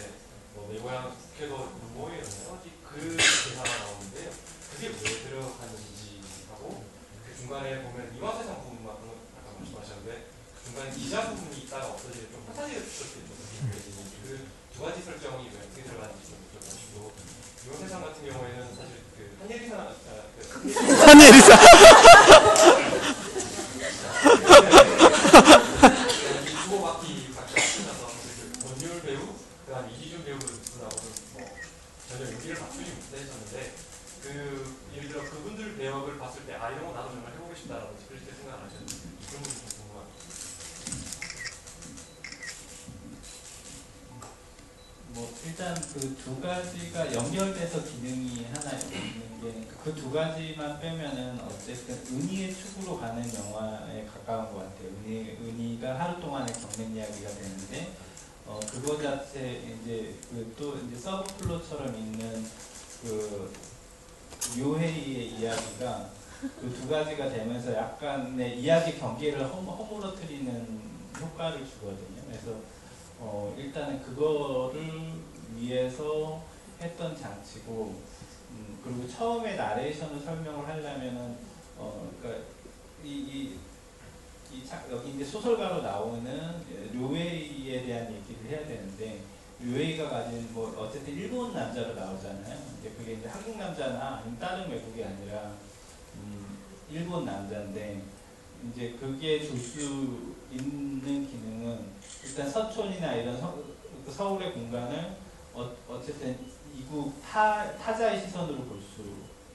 [SPEAKER 6] 내 고향 걔도 모이였나요? 그 대사가 나오는데요. 그게 왜 들어가는지 하고 그 중간에 보면 이화세상 부분 같은 거 아까 말씀하셨는데 그 중간에 이자 부분이 있다가 없어지는 좀 판타지가 있었거든요. 그 두 가지 설정이 왜 어떻게 들어가는지 좀 여쭤보시고 이화세상 같은 경우에는 사실 그 한예리사
[SPEAKER 7] 한예리사
[SPEAKER 6] 이 주고받기 각자 하셔서 그 권율 배우 그다음 이희준 배우 분하고는 뭐 전혀 연기를 맞추지 못했었는데 그 예를 들어 그분들 배역을 봤을 때 아 이런 거 나도 정말 해보고 싶다라든지 그럴 때 생각 안 하셨는지 그런 부분이 좀 궁금합니다.
[SPEAKER 2] 뭐 일단 그 두 가지가 연결돼서 기능이 하나 있는 게 그 두 가지만 빼면은 어쨌든 은희의 축으로 가는 영화에 가까운 것 같아요. 은희가 하루 동안의 경력 이야기가 되는데 그거 자체 이제 그 또 이제 서브 플롯처럼 있는 그 묘해이의 이야기가 그 두 가지가 되면서 약간의 이야기 경계를 허물어뜨리는 효과를 주거든요. 그래서 일단은 그거를 위해서 했던 장치고, 그리고 처음에 나레이션을 설명을 하려면은 그러니까 여기 이제 소설가로 나오는 류웨이에 대한 얘기를 해야 되는데, 류웨이가 가진 뭐 어쨌든 일본 남자로 나오잖아요. 이제 그게 이제 한국 남자나 아니면 다른 외국이 아니라 일본 남자인데, 이제 그게 줄 수 있는 기능은 일단 서촌이나 이런 서울의 공간을 어쨌든 이국 타자의 시선으로 볼 수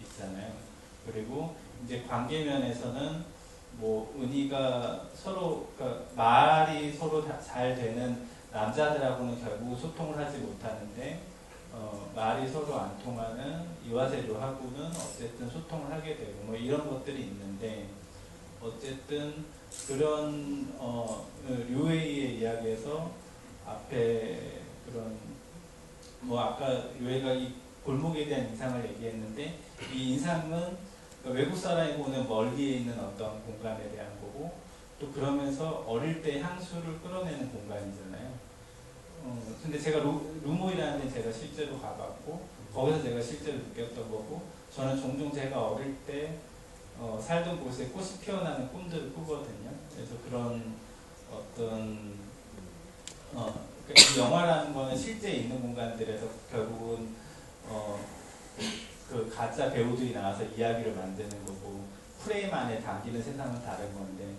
[SPEAKER 2] 있잖아요. 그리고 이제 관계면에서는 뭐 은희가 서로 그러니까 말이 서로 잘 되는 남자들하고는 결국 소통을 하지 못하는데 말이 서로 안 통하는 이화세류하고는 어쨌든 소통을 하게 되고 뭐 이런 것들이 있는데, 어쨌든 그런 류웨이의 이야기에서 앞에 그런 뭐 아까 류웨이가 이 골목에 대한 인상을 얘기했는데, 이 인상은 외국 사람이 보는 멀리에 있는 어떤 공간에 대한 거고, 또 그러면서 어릴 때 향수를 끌어내는 공간이잖아요. 근데 제가 루모이라는 데 제가 실제로 가봤고 거기서 제가 실제로 느꼈던 거고, 저는 종종 제가 어릴 때 살던 곳에 꽃이 피어나는 꿈들을 꾸거든요. 그래서 그런 어떤 이 영화라는 거는 실제 있는 공간들에서 결국은 그 가짜 배우들이 나와서 이야기를 만드는 거고, 프레임 안에 담기는 세상은 다른 건데,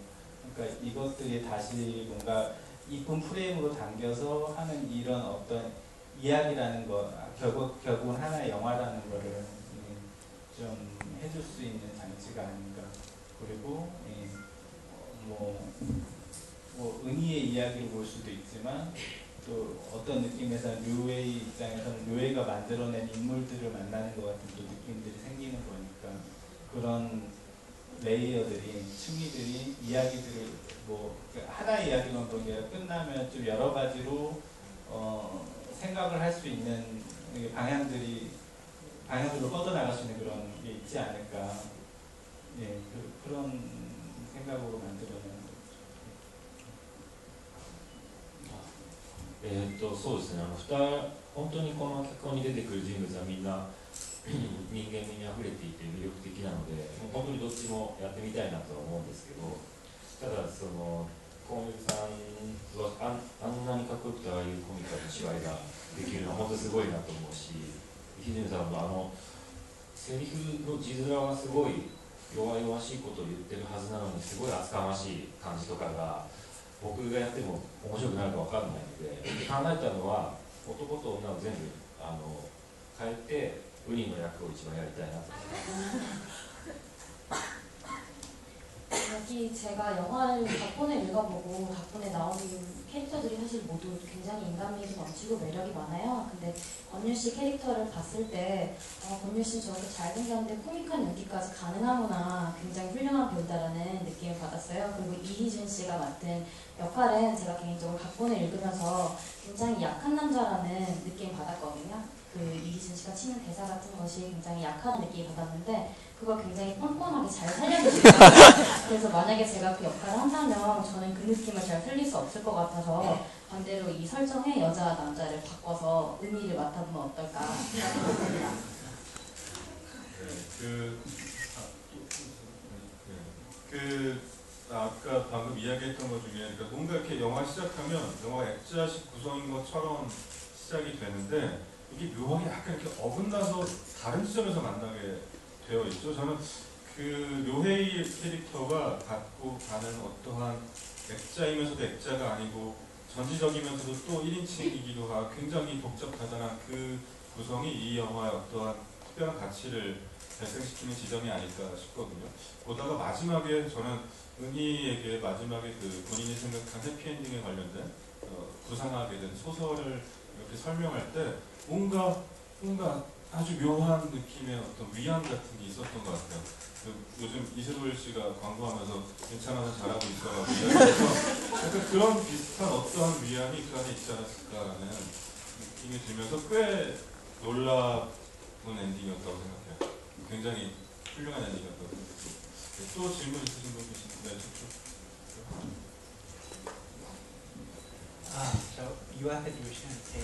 [SPEAKER 2] 그러니까 이것들이 다시 뭔가 이쁜 프레임으로 담겨서 하는 이런 어떤 이야기라는 거, 결국은 하나의 영화라는 거를 좀 해줄 수 있는 장치가 아닌가. 그리고 뭐 은희의 이야기를 볼 수도 있지만, 또 어떤 느낌에서 류웨이 입장에서는 류웨이가 만들어낸 인물들을 만나는 것 같은 또 느낌들이 생기는 거니까, 그런 레이어들이, 층위들이 이야기들을 뭐 하나의 이야기만 보기에 끝나면 좀 여러 가지로 생각을 할 수 있는 방향들로 뻗어나갈 수 있는 그런 게 있지 않을까. 예, 그런 생각으로 만들어낸 거죠.
[SPEAKER 3] そうですね、本当にこの脚本に出てくる人物はみんな人間味にあふれていて魅力的なので、本当にどっちもやってみたいなとは思うんですけど、ただそのコンユさんはあんなにかっこよくてああいうコミカルな芝居ができるのは本当にすごいなと思うし、ひじめさんのセリフの字面がすごい弱々しいことを言ってるはずなのに、すごい厚かましい感じとかが僕がやっても面白くなるか分かんないので、考えたのは男と女を全部変えてウニの役を一番やりたいなと。
[SPEAKER 4] 여기 제가 영화를 각본을 읽어보고 각본에 나오는 캐릭터들이 사실 모두 굉장히 인간미도 넘치고 매력이 많아요. 근데 권율 씨 캐릭터를 봤을 때 권율 씨는 저렇게 잘생겼는데 코믹한 연기까지 가능하구나, 굉장히 훌륭한 배우다라는 느낌을 받았어요. 그리고 이희준 씨가 맡은 역할은 제가 개인적으로 각본을 읽으면서 굉장히 약한 남자라는 느낌을 받았거든요. 그 이희준 씨가 치는 대사 같은 것이 굉장히 약한 느낌을 받았는데 그걸 굉장히 뻔뻔하게 잘 살려주시더라고요. 그래서 만약에 제가 그 역할을 한다면 저는 그 느낌을 잘 살릴 수 없을 것 같아서 반대로 이 설정에 여자와 남자를 바꿔서 의미를 맡아보면 어떨까 생각해봤습니다.
[SPEAKER 1] 아까 방금 이야기했던 것 중에 그러니까 뭔가 이렇게 영화 시작하면 영화 액자식 구성인 것처럼 시작이 되는데 이게 묘하게 약간 이렇게 어긋나서 다른 지점에서 만나게 되어 있죠. 저는 그 묘헤이 캐릭터가 갖고 가는 어떠한 액자이면서도 액자가 아니고 전지적이면서도 또 1인칭이기도 하고 굉장히 복잡하다는 그 구성이 이 영화의 어떠한 특별한 가치를 발생시키는 지점이 아닐까 싶거든요. 보다가 마지막에 저는 은희에게 마지막에 그 본인이 생각한 해피엔딩에 관련된 구상하게 된 소설을 이렇게 설명할 때 뭔가 아주 묘한 느낌의 어떤 위안 같은 게 있었던 것 같아요. 요즘 이세돌 씨가 광고하면서 괜찮아서 잘하고 있어가지고 약간 그런 비슷한 어떠한 위안이 그 안에 있지 않았을까라는 느낌이 들면서 꽤 놀라운 엔딩이었다고 생각해요. 굉장히 훌륭한 엔딩이었다고 생각해요. 또 질문 있으신 분 계신데
[SPEAKER 8] 저 이완태 교수한테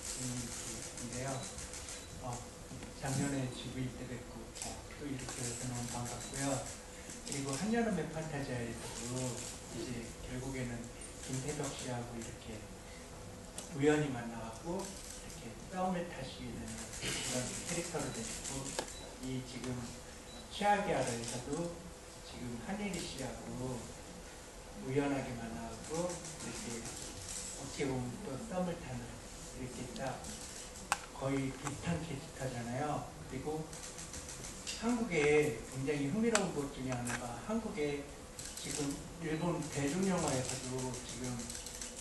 [SPEAKER 8] 질문인데요. 작년에 GV 때 뵙고 또 이렇게 해서 너무 반갑고요. 그리고 한여름의 판타지아에서도 이제 결국에는 김태덕 씨하고 이렇게 우연히 만나갖고 이렇게 싸움을 타시게 되는 그런 캐릭터를 내시고 이 지금 최악의 아라에서도 지금 한예리 씨하고 우연하게 만나고 이렇게 어떻게 보면 또 썸을 타는 이렇게 딱 거의 비슷한 캐릭터잖아요. 그리고 한국에 굉장히 흥미로운 것 중에 하나가 한국에 지금 일본 대중영화에서도 지금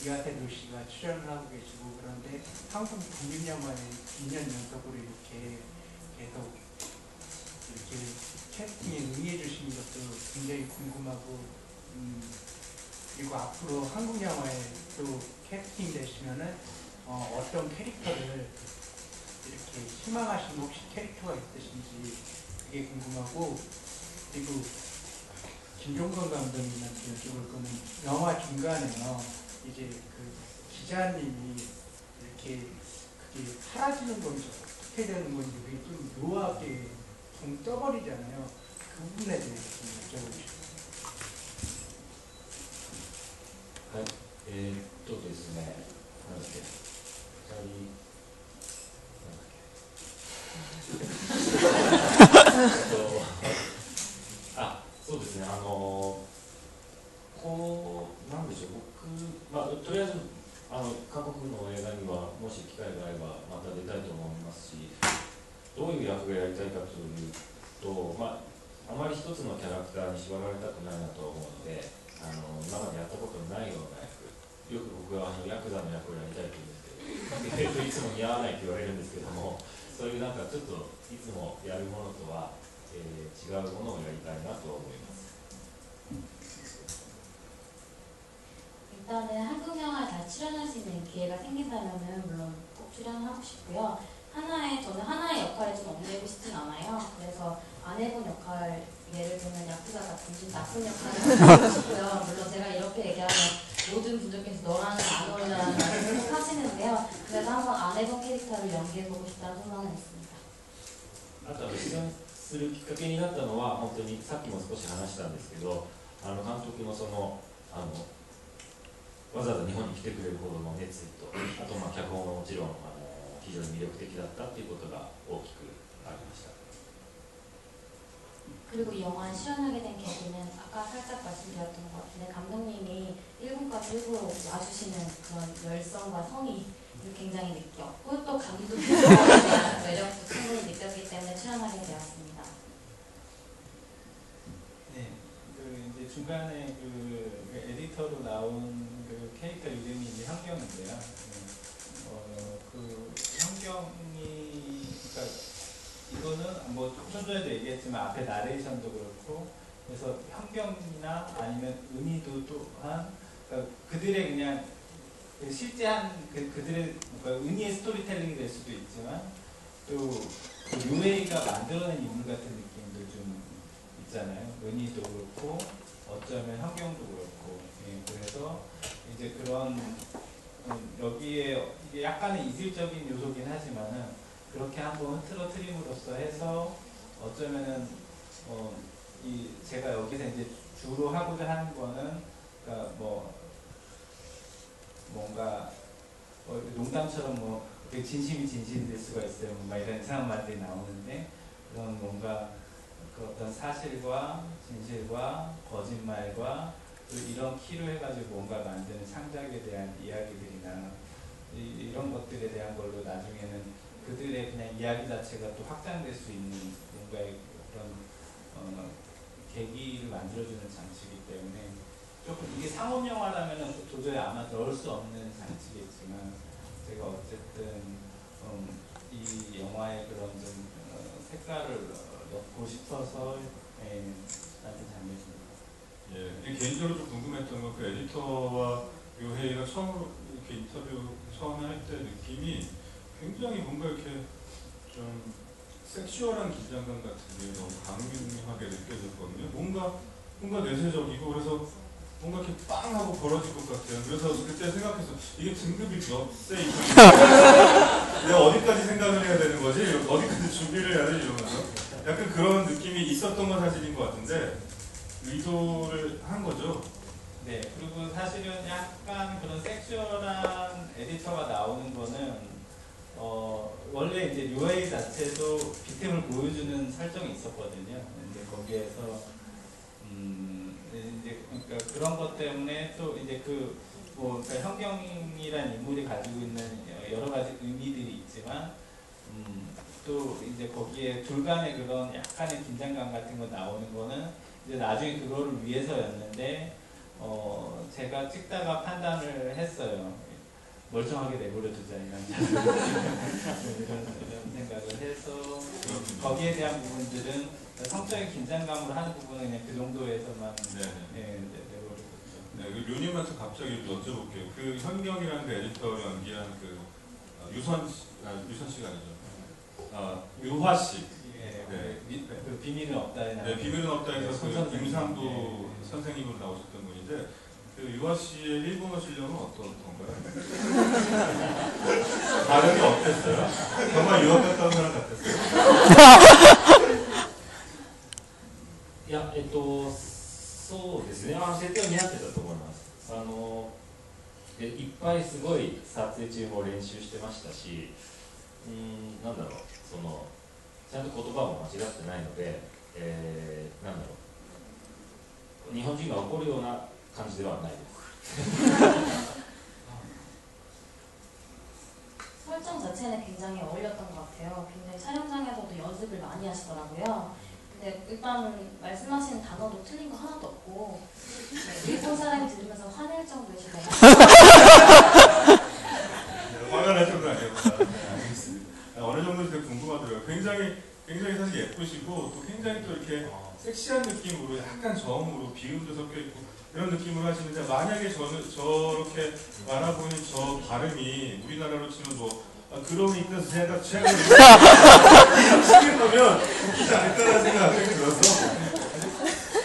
[SPEAKER 8] 이와테루 씨가 출연을 하고 계시고 그런데 한국 국민영화에 2년 연속으로 이렇게 계속 이렇게 캐스팅에 응해 주시는 것도 굉장히 궁금하고 그리고 앞으로 한국 영화에 또 캐스팅 되시면은 어떤 캐릭터를 이렇게 희망하시는 혹시 캐릭터가 있으신지 그게 궁금하고 그리고 김종건 감독님한테 여쭤볼 거는 영화 중간에요 이제 그 기자님이 이렇게 그게 사라지는 건지 어떻게 되는 건지 그게 좀 묘하게 붕 떠버리잖아요. 그 부분에 대해서 좀 여쭤보고 싶어요.
[SPEAKER 3] はい、ですね、なんだっけ、そうですね、こう、なんでしょう、僕、とりあえず、韓国の映画には、もし機会があれば、また出たいと思いますし、どういう役がやりたいかというと、あまり一つのキャラクターに縛られたくないなと思うので、今までやったことのないような役、よく僕はヤクザの役をやりたいと言うんですけど、いつも似合わないと言われるんですけども、そういうなんかちょっといつもやるものとは、違うものをやりたいなと思います。
[SPEAKER 4] 일단은 한국 영화에 다 출연할 수 있는 기회가 생긴다면은 물론 꼭 출연하고 싶고요. 저는 하나의 역할에 좀 얽매이고 싶진 않아요. 그래서 안 해본 역할, 예를 들면 야쿠자 같은 좀 나쁜 역할을 하고 싶고요. 물론 제가 이렇게 얘기하면 모든 분들께서 너랑은 안 어울려라는 말씀을 하시는데요. 그래서 한번 안 해본 캐릭터를 연기해보고 싶다는 소망은 있습니다.
[SPEAKER 3] あとは出演するきっかけになったのは本当にさっきも少し話したんですけど、監督のそのわざわざ日本に来てくれるほどの熱意と、あと脚本はもちろん非常に魅力的だったということが大きくありました。
[SPEAKER 4] 그리고 이 영화에 출연하게 된 계기는 아까 살짝 말씀드렸던 것 같은데 감독님이 일본까지 일부러 와주시는 그런 열성과 성의를 굉장히 느꼈고 또 감독의 대한 매력도 충분히 느꼈기 때문에 출연하게 되었습니다.
[SPEAKER 2] 네, 이제 중간에 그 에디터로 나온 그 캐릭터 이름이 이제 현경인데요. 그 현경이 그러니까 이거는 뭐 좀 전에도 얘기했지만 앞에 나레이션도 그렇고 그래서 현경이나 아니면 은희도 또한 그러니까 그들의 그냥 실제한 그들의 그러니까 은희의 스토리텔링이 될 수도 있지만 또 그 묘헤이가 만들어낸 인물 같은 느낌도 좀 있잖아요. 은희도 그렇고 어쩌면 현경도 그렇고 그래서 이제 그런 여기에 이게 약간의 이질적인 요소긴 하지만은 그렇게 한번 흐트러트림으로써 해서 어쩌면은 이 제가 여기서 이제 주로 하고자 하는 거는 그러니까 뭐 뭔가 농담처럼 뭐 되게 진심이 진실될 수가 있어요. 막 이런 이상한 말들이 나오는데 그런 뭔가 그 어떤 사실과 진실과 거짓말과 또 이런 키로 해가지고 뭔가 만드는 창작에 대한 이야기들이나 이런 것들에 대한 걸로 나중에는 그들의 그냥 이야기 자체가 또 확장될 수 있는 뭔가의 그런 계기를 만들어주는 장치이기 때문에 조금 이게 상업 영화라면은 도저히 아마 넣을 수 없는 장치겠지만 제가 어쨌든 이 영화의 그런 좀 색깔을 넣고 싶어서 만든 장면입니다.
[SPEAKER 1] 예, 개인적으로 좀 궁금했던 건 그 에디터와 요헤이가 처음으로 이렇게 인터뷰 처음에 할 때 느낌이 굉장히 뭔가 이렇게 좀 섹슈얼한 긴장감 같은 게 너무 강하게 느껴졌거든요. 뭔가 내세적이고 그래서 뭔가 이렇게 빵 하고 벌어질 것 같아요. 그래서 그때 생각해서 이게 등급이 몇 세 이상 내가 어디까지 생각을 해야 되는 거지? 어디까지 준비를 해야 되지? 이러면서 약간 그런 느낌이 있었던 건 사실인 것 같은데 의도를 한 거죠.
[SPEAKER 2] 네, 그리고 사실은 약간 그런 섹슈얼한 에디터가 나오는 거는 원래 이제 요헤이 자체도 빅템을 보여주는 설정이 있었거든요. 이제 거기에서 이제 그러니까 그런 것 때문에 또 이제 뭐 그러니까 현경이란 인물이 가지고 있는 여러 가지 의미들이 있지만 또 이제 거기에 둘 간의 그런 약간의 긴장감 같은 거 나오는 거는 이제 나중에 그거를 위해서였는데 제가 찍다가 판단을 했어요. 멀쩡하게 내버려 두자 이런 생각을 해서 거기에 대한 부분들은 성적인 긴장감으로 하는 부분은 그냥 그 정도에서만 내버려 뒀죠.
[SPEAKER 1] 네, 그 류님한테 갑자기 여쭤볼게요. 그 현경이라는 그 에디터를 연기한 그 유선 씨가 아니죠. 유화 씨.
[SPEAKER 2] 네, 그 비밀은 없다.
[SPEAKER 1] 네, 비밀은 없다에서 그 임상도
[SPEAKER 2] 네.
[SPEAKER 1] 선생님으로 나오셨던 분인데 그 유화 씨의 일본어 실력은 어떤가요? 발음이 어땠어요? 정말 유학 갔다 온 사람 같았어요?
[SPEAKER 3] いや、そうですね、設定は似合ってたと思います。いっぱいすごい撮影中も練習してましたし、なんだろう、ちゃんと言葉も間違ってないので、なんだろう、日本人が怒るような感じではないです。
[SPEAKER 4] 설정 자체는 굉장히 어울렸던 것 같아요. 굉장히 촬영장에서도 연습을 많이 하시더라고요. 근데 일단 말씀하시는 단어도 틀린 거 하나도 없고 일본 사람이 들으면서 화낼 정도의 시간이
[SPEAKER 1] 화가 날 정도 아니었구나. 알겠습니다. 어느 정도인지 궁금하더라고요. 굉장히 사실 예쁘시고 또 굉장히 또 이렇게 섹시한 느낌으로 약간 저음으로 비음도 섞여 있고 이런 느낌으로 하시는데 만약에 저렇게 많아 보이는 저 발음이 우리나라로 치면 뭐 그럼이 있어서 제가 시킬 거면 웃기지 않을까라는 생각이 들어서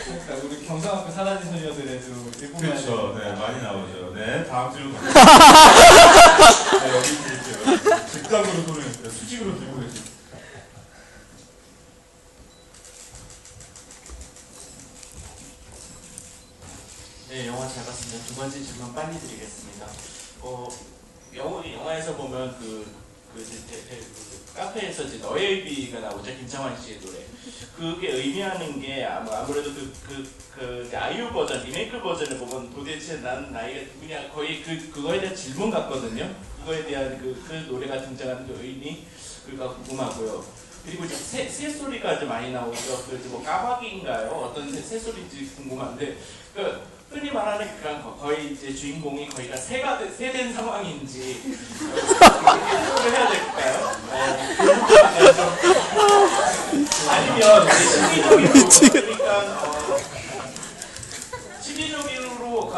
[SPEAKER 2] 그러니까 우리 경상학교 사다리 소녀들에도 일본말
[SPEAKER 1] 그렇죠. 네, 많이 나오죠. 네, 다음 질문 네, 여기 드릴게요. 직각으로 소리냈어요. 수직으로 들고 계십니다.
[SPEAKER 9] 네, 영화 잘 봤습니다. 두 번째 질문 빨리 드리겠습니다. 영화에서 보면 카페에서 이제 너의 비가 나오죠. 김창완 씨의 노래. 그게 의미하는 게 아무래도 아이유 버전, 리메이크 버전을 보면 도대체 난 나이가 누구냐 거의 그거에 대한 질문 같거든요. 그거에 대한 그 노래가 등장하는 그 의미 그가 궁금하고요. 그리고 이제 새소리가 좀 많이 나오죠. 뭐 까마귀인가요? 어떤 새소리인지 궁금한데 흔히 말하는 거의 이제 주인공이 거의가 새된 상황인지 어떻게 해야 될까요? 아니면 시기적으로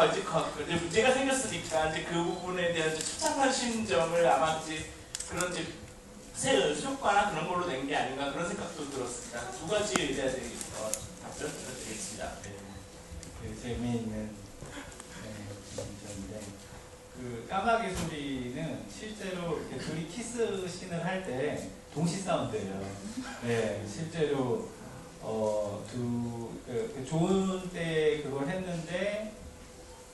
[SPEAKER 9] 문제가 생겼으니까 이제 그 부분에 대한 추잡한 심정을 아마 이제 그런 이제 새 효과나 그런 걸로 낸 게 아닌가 그런 생각도 들었습니다. 두 가지에 대한 답변 부탁드리겠습니다.
[SPEAKER 2] 재미있는 문제인데 그 까마귀 소리는 실제로 이렇게 둘이 키스 씬을 할 때 동시 사운드예요. 네, 실제로 좋은 때 그걸 했는데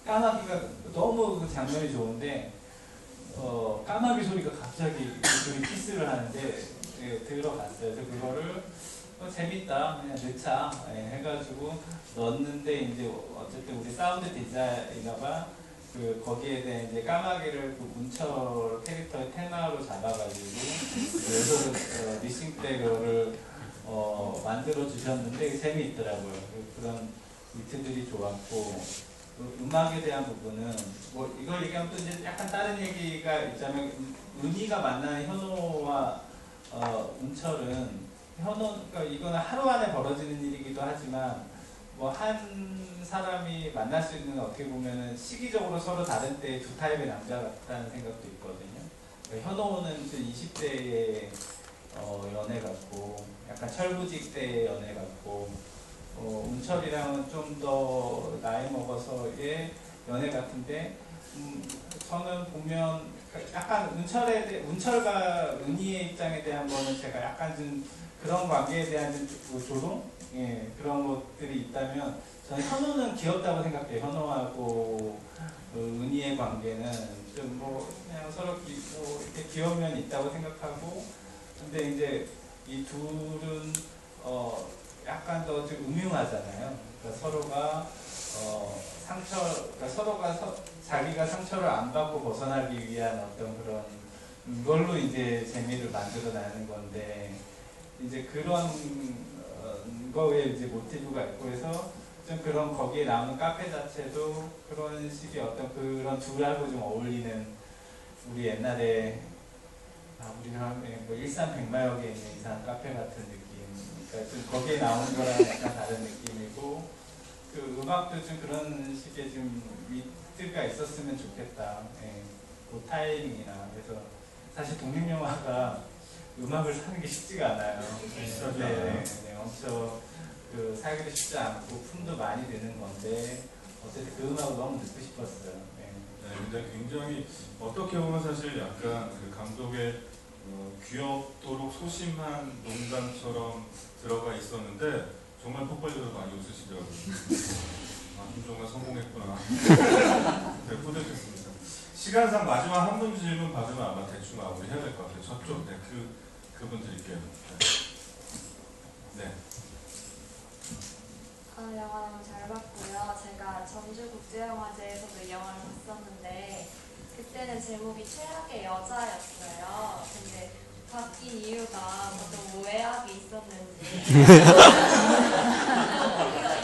[SPEAKER 2] 까마귀가 너무 그 장면이 좋은데 까마귀 소리가 갑자기 둘이 키스를 하는데 들어갔어요. 그래서 그거를 재밌다 그냥 넣자 해가지고 넣었는데 이제 어쨌든 우리 사운드 디자이너가 그 거기에 대한 이제 까마귀를 그 문철 캐릭터의 테마로 잡아가지고 그래서 리싱 때 그거를 만들어 주셨는데 재미있더라고요. 그런 위트들이 좋았고 음악에 대한 부분은 뭐 이걸 얘기하면 또 이제 약간 다른 얘기가 있자면 은희가 만나는 현호와 문철은 그러니까 이거는 하루 안에 벌어지는 일이기도 하지만 뭐 한 사람이 만날 수 있는 어떻게 보면은 시기적으로 서로 다른 때 두 타입의 남자 같다는 생각도 있거든요. 그러니까 현호는 20대의 연애 같고 약간 철부직 때의 연애 같고 운철이랑은 좀 더 나이 먹어서의 연애 같은데 저는 보면 약간 운철과 은희의 입장에 대한 거는 제가 약간 좀 그런 관계에 대한 좀 조롱? 예, 그런 것들이 있다면 저는 현호는 귀엽다고 생각해요. 현호하고 은희의 관계는 좀 뭐 그냥 서로 이렇게 귀여운 면이 있다고 생각하고 근데 이제 이 둘은 약간 더 좀 음흉하잖아요. 그러니까 서로가 그러니까 서로가 자기가 상처를 안 받고 벗어나기 위한 어떤 그런 걸로 이제 재미를 만들어내는 건데 이제 그런 거에 이제 모티브가 있고 해서 좀 그런 거기에 나오는 카페 자체도 그런 식의 어떤 그런 둘하고 좀 어울리는 우리 옛날에 우리가 뭐 일산백마역에 있는 이상 카페 같은 느낌. 그러니까 좀 거기에 나오는 거랑 약간 다른 느낌이고 그 음악도 좀 그런 식의 좀 위트가 있었으면 좋겠다. 예, 그 타이밍이나 그래서 사실 독립영화가 음악을 사는 게 쉽지가 않아요. 네, 엄청 그 사기도 쉽지 않고 품도 많이 드는 건데 어쨌든 그 음악을 너무 듣고 싶었어요. 네.
[SPEAKER 1] 네, 굉장히 어떻게 보면 사실 약간 그 감독의 귀엽도록 소심한 농담처럼 들어가 있었는데 정말 폭발적으로 많이 웃으시더라고요. 김종관 성공했구나. 네, 뿌듯했습니다. 시간상 마지막 한 분 질문 받으면 아마 대충 마무리해야 될 것 같아요. 저쪽, 네, 그분 드릴게요. 네.
[SPEAKER 10] 영화 너무 잘 봤고요. 제가 전주국제영화제에서도 이 영화를 봤었는데 그때는 제목이 최악의 여자였어요. 근데 바뀐 이유가 어떤 오해학이 있었는지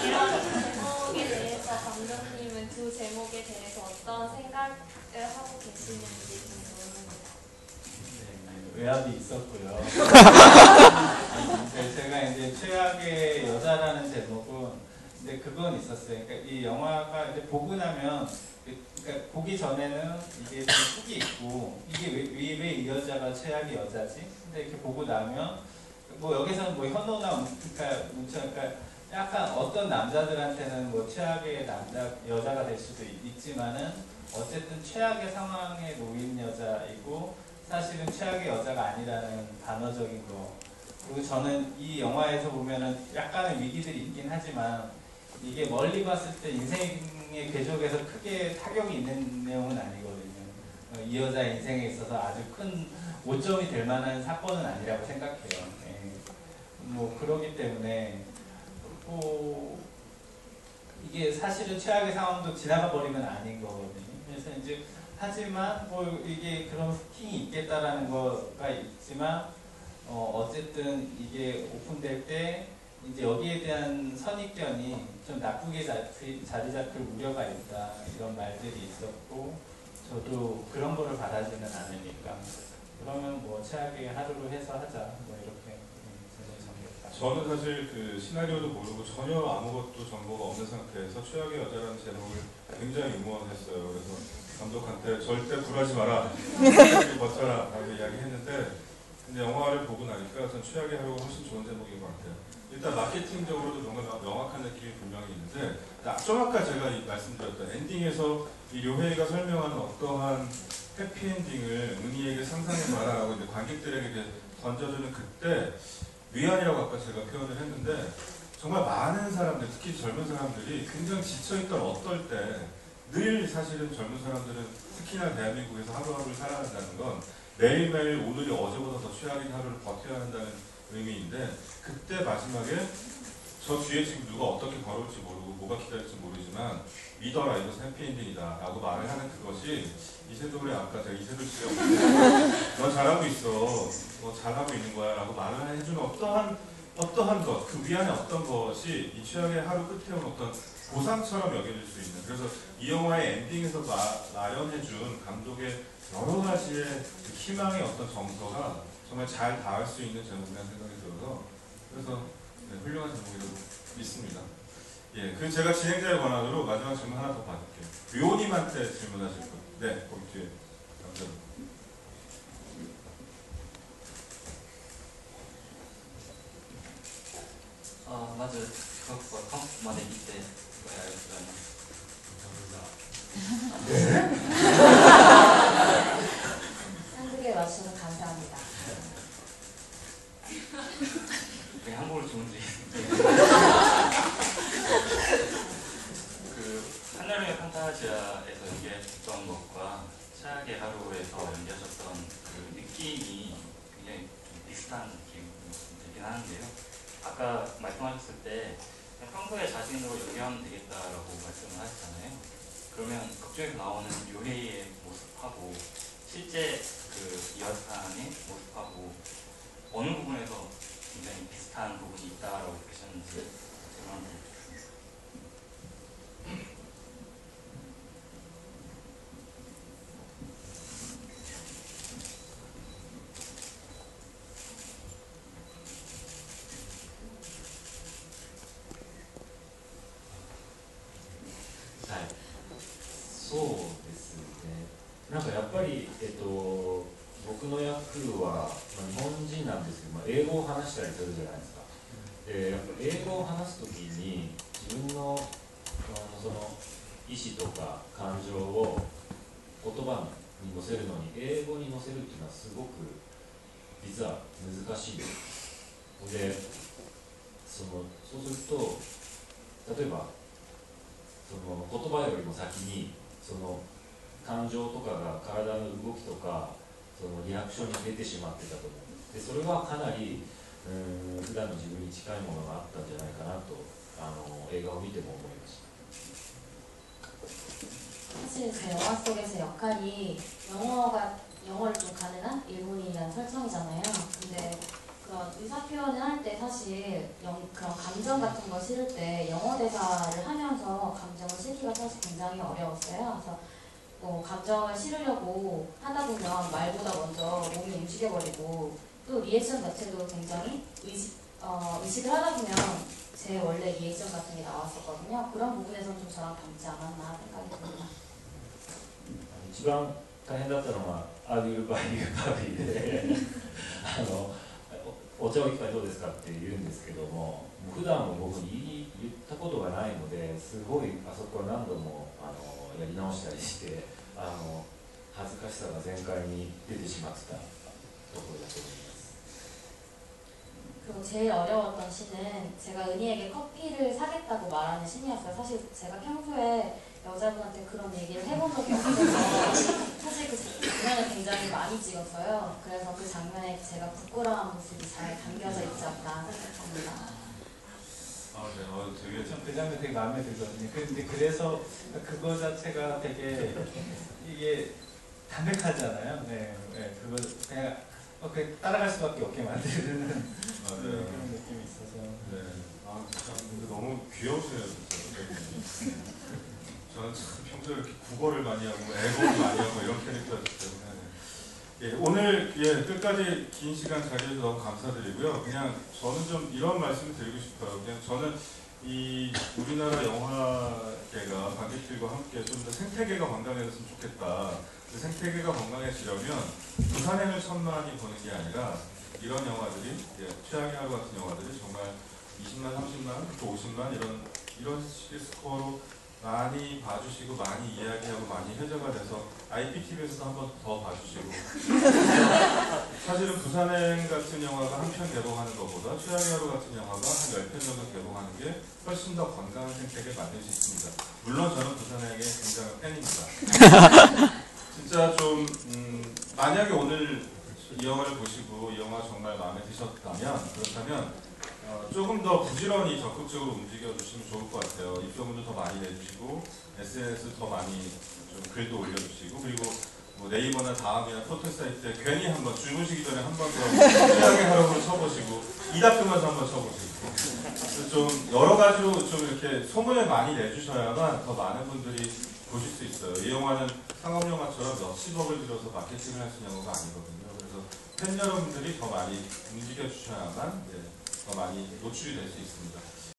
[SPEAKER 10] 이런 제목에 대해서 감독님은 두 제목에 대해서 어떤 생각을 하고 계시는지 궁금합니다.
[SPEAKER 2] 네, 외압이 있었고요. 제가 이제 최악의 여자라는 제목은 근데 그건 있었어요. 그러니까 이 영화가 이제 보고 나면 그러니까 보기 전에는 이게 좀 훅이 있고 이게 왜 이 여자가 최악의 여자지? 근데 이렇게 보고 나면 뭐 여기서는 뭐 현호나 그러니까 약간 어떤 남자들한테는 뭐 최악의 여자가 될 수도 있지만은 어쨌든 최악의 상황에 놓인 여자이고 사실은 최악의 여자가 아니라는 단어적인 거. 그리고 저는 이 영화에서 보면은 약간의 위기들이 있긴 하지만 이게 멀리 봤을 때 인생의 궤적에서 크게 타격이 있는 내용은 아니거든요. 이 여자 인생에 있어서 아주 큰 오점이 될 만한 사건은 아니라고 생각해요. 예. 뭐 그러기 때문에 이게 사실은 최악의 상황도 지나가 버리면 아닌 거거든요. 그래서 이제 하지만 뭐 이게 그런 후킹이 있겠다라는 거가 있지만 어쨌든 이게 오픈될 때 이제 여기에 대한 선입견이 좀 나쁘게 자리 잡힐 우려가 있다 이런 말들이 있었고 저도 그런 거를 바라지는 않으니까 그러면 뭐 최악의 하루로 해서 하자 뭐 이렇게
[SPEAKER 1] 저는 사실 그 시나리오도 모르고 전혀 아무것도 정보가 없는 상태에서 최악의 여자라는 제목을 굉장히 응원했어요. 그래서 감독한테 절대 굴하지 마라, 버텨라 라고 이야기했는데 근데 영화를 보고 나니까 전 최악의 하루가 훨씬 좋은 제목인 것 같아요. 일단 마케팅적으로도 뭔가 명확한 느낌이 분명히 있는데 좀 아까 제가 말씀드렸던 엔딩에서 이 료헤이가 설명하는 어떠한 해피엔딩을 은희에게 상상해봐라라고 이제 관객들에게 이제 던져주는 그때 위안이라고 아까 제가 표현을 했는데 정말 많은 사람들, 특히 젊은 사람들이 굉장히 지쳐있던 어떨 때 늘 사실은 젊은 사람들은 특히나 대한민국에서 하루하루를 살아간다는 건 매일매일 오늘이 어제보다 더 최악인 하루를 버텨야 한다는 의미인데 그때 마지막에 저 뒤에 지금 누가 어떻게 걸어올지 모르고 뭐가 기다릴지 모르지만 믿어라 이것은 해피엔딩이다 라고 말을 하는 그것이 이세돌의 아까 제가 이세돌 씨가 너 잘하고 있어 너 잘하고 있는 거야 라고 말을 해주는 어떠한 것, 그 위안의 어떤 것이 이 최악의 하루 끝에 온 어떤 보상처럼 여겨질 수 있는 그래서 이 영화의 엔딩에서 마련해준 감독의 여러 가지의 그 희망의 어떤 정서가 정말 잘 닿을 수 있는 제목이라는 생각이 들어서 그래서 네, 훌륭한 제목이라고 믿습니다. 예, 그 제가 진행자의 권한으로 마지막 질문 하나 더 받을게요. 묘님한테 질문하실 분. 네, 거기 뒤에. 감사합니다.
[SPEAKER 11] まず韓国は韓国まで来てありがとうございます。
[SPEAKER 4] 한국에 와주셔서 감사합니다.
[SPEAKER 11] 왜 한국어를 좋은지. 그 한여름의 판타지아에서 연기했던 것과 최악의 하루에서 연기하셨던 그 느낌이 굉장히 좀 비슷한 느낌이 들긴 하는데요. 아까 말씀하셨을 때 그냥 평소에 자신으로 연기하면 되겠다라고 말씀을 하셨잖아요. 그러면 극중에서 나오는 료헤이의 모습하고 실제 그 이화산의 모습하고 어느 부분에서 굉장히 비슷한 부분이 있다라고 느끼셨는지 질문을 드리겠습니다.
[SPEAKER 3] そうですね。なんかやっぱり、僕の役は、日本人なんですけど、英語を話したりするじゃないですか。で、やっぱ英語を話すときに自分のその意思とか感情を言葉に乗せるのに英語に乗せるっていうのはすごく実は難しいです。で、そうすると例えばその言葉よりも先にその感情とかが体の動きとかそのリアクションに出てしまってたと思うんです。でそれはかなり普段の自分に近いものがあったんじゃないかなと映画を見ても思いました。
[SPEAKER 4] 사실 제 영화 속에서 역할이 영어를 좀 가능한 일본인이라는 설정이잖아요. 근데 그런 의사 표현을 할 때 사실 그런 감정 같은 거 실을 때 영어 대사를 하면서 감정을 실기가 사실 굉장히 어려웠어요. 그래서 뭐 감정을 실으려고 하다 보면 말보다 먼저 몸이 움직여버리고 또 리액션 자체도 굉장히 의식을 하다 보면 제 원래 리액션 같은 게 나왔었거든요. 그런 부분에서는 좀 저랑 닮지 않았나 생각이 듭니다.
[SPEAKER 3] 一番大変だったのはアビューバイユーバビーでお茶を一杯どうですかって言うんですけども、普段も僕に言ったことがないのですごいあそこは何度もやり直したりして恥ずかしさが全開に出てしまってたところだと思います。
[SPEAKER 4] 그리고 제일 어려웠던 씬은 제가 은희에게 커피를 사겠다고 말하는 씬이었어요. 사실 제가 평소에 여자분한테 그런 얘기를 해본 적이 없어서 사실 그 장면을 굉장히 많이 찍었어요. 그래서 그 장면에 제가 부끄러운 모습이 잘 담겨져 있지 않나 생각합니다.
[SPEAKER 1] 네, 되게
[SPEAKER 2] 전 그 장면 되게 마음에 들거든요. 근데 그래서 그거 자체가 되게 이게 담백하잖아요. 네, 그거 그냥 따라갈 수밖에 없게 만드는 그런 느낌이 있어서.
[SPEAKER 1] 네. 아 진짜 근데 너무 귀여우세요 진짜. 저는 참 평소에 이렇게 국어를 많이 하고 애국을 많이 하고 이런 캐릭터였기 때문에 예, 오늘 끝까지 긴 시간 자리해주셔서 너무 감사드리고요. 그냥 저는 좀 이런 말씀을 드리고 싶어요. 그냥 저는 이 우리나라 영화계가 관객들과 함께 좀 더 생태계가 건강해졌으면 좋겠다. 그 생태계가 건강해지려면 부산행을 천만이 보는 게 아니라 이런 영화들이 최악의 하루 같은 영화들이 정말 20만, 30만, 또 50만 이런 식의 스코어로 많이 봐주시고 많이 이야기하고 많이 회자가 돼서 IPTV에서도 한번 더 봐주시고 사실은 부산행 같은 영화가 한 편 개봉하는 것보다 최악의 하루 같은 영화가 한 10편 정도 개봉하는 게 훨씬 더 건강한 생태계를 만들 수 있습니다. 물론 저는 부산행의 굉장한 팬입니다. 진짜 좀 만약에 오늘 이 영화를 보시고 이 영화 정말 마음에 드셨다면 그렇다면 조금 더 부지런히 적극적으로 움직여 주시면 좋을 것 같아요. 입소문도 더 많이 내주시고 SNS 더 많이 좀 글도 올려주시고 그리고 뭐 네이버나 다음이나 포털 사이트에 괜히 한번 주무시기 전에 한 번 더 최악의 하루를 쳐보시고 이닥들면서 한번 쳐보시고 좀 여러 가지로 좀 이렇게 소문을 많이 내주셔야만 더 많은 분들이 보실 수 있어요. 이 영화는 상업 영화처럼 몇십억을 들여서 마케팅을 할 수 있는 영화가 아니거든요. 그래서 팬 여러분들이 더 많이 움직여 주셔야만 더 많이 노출이 될 수 있습니다.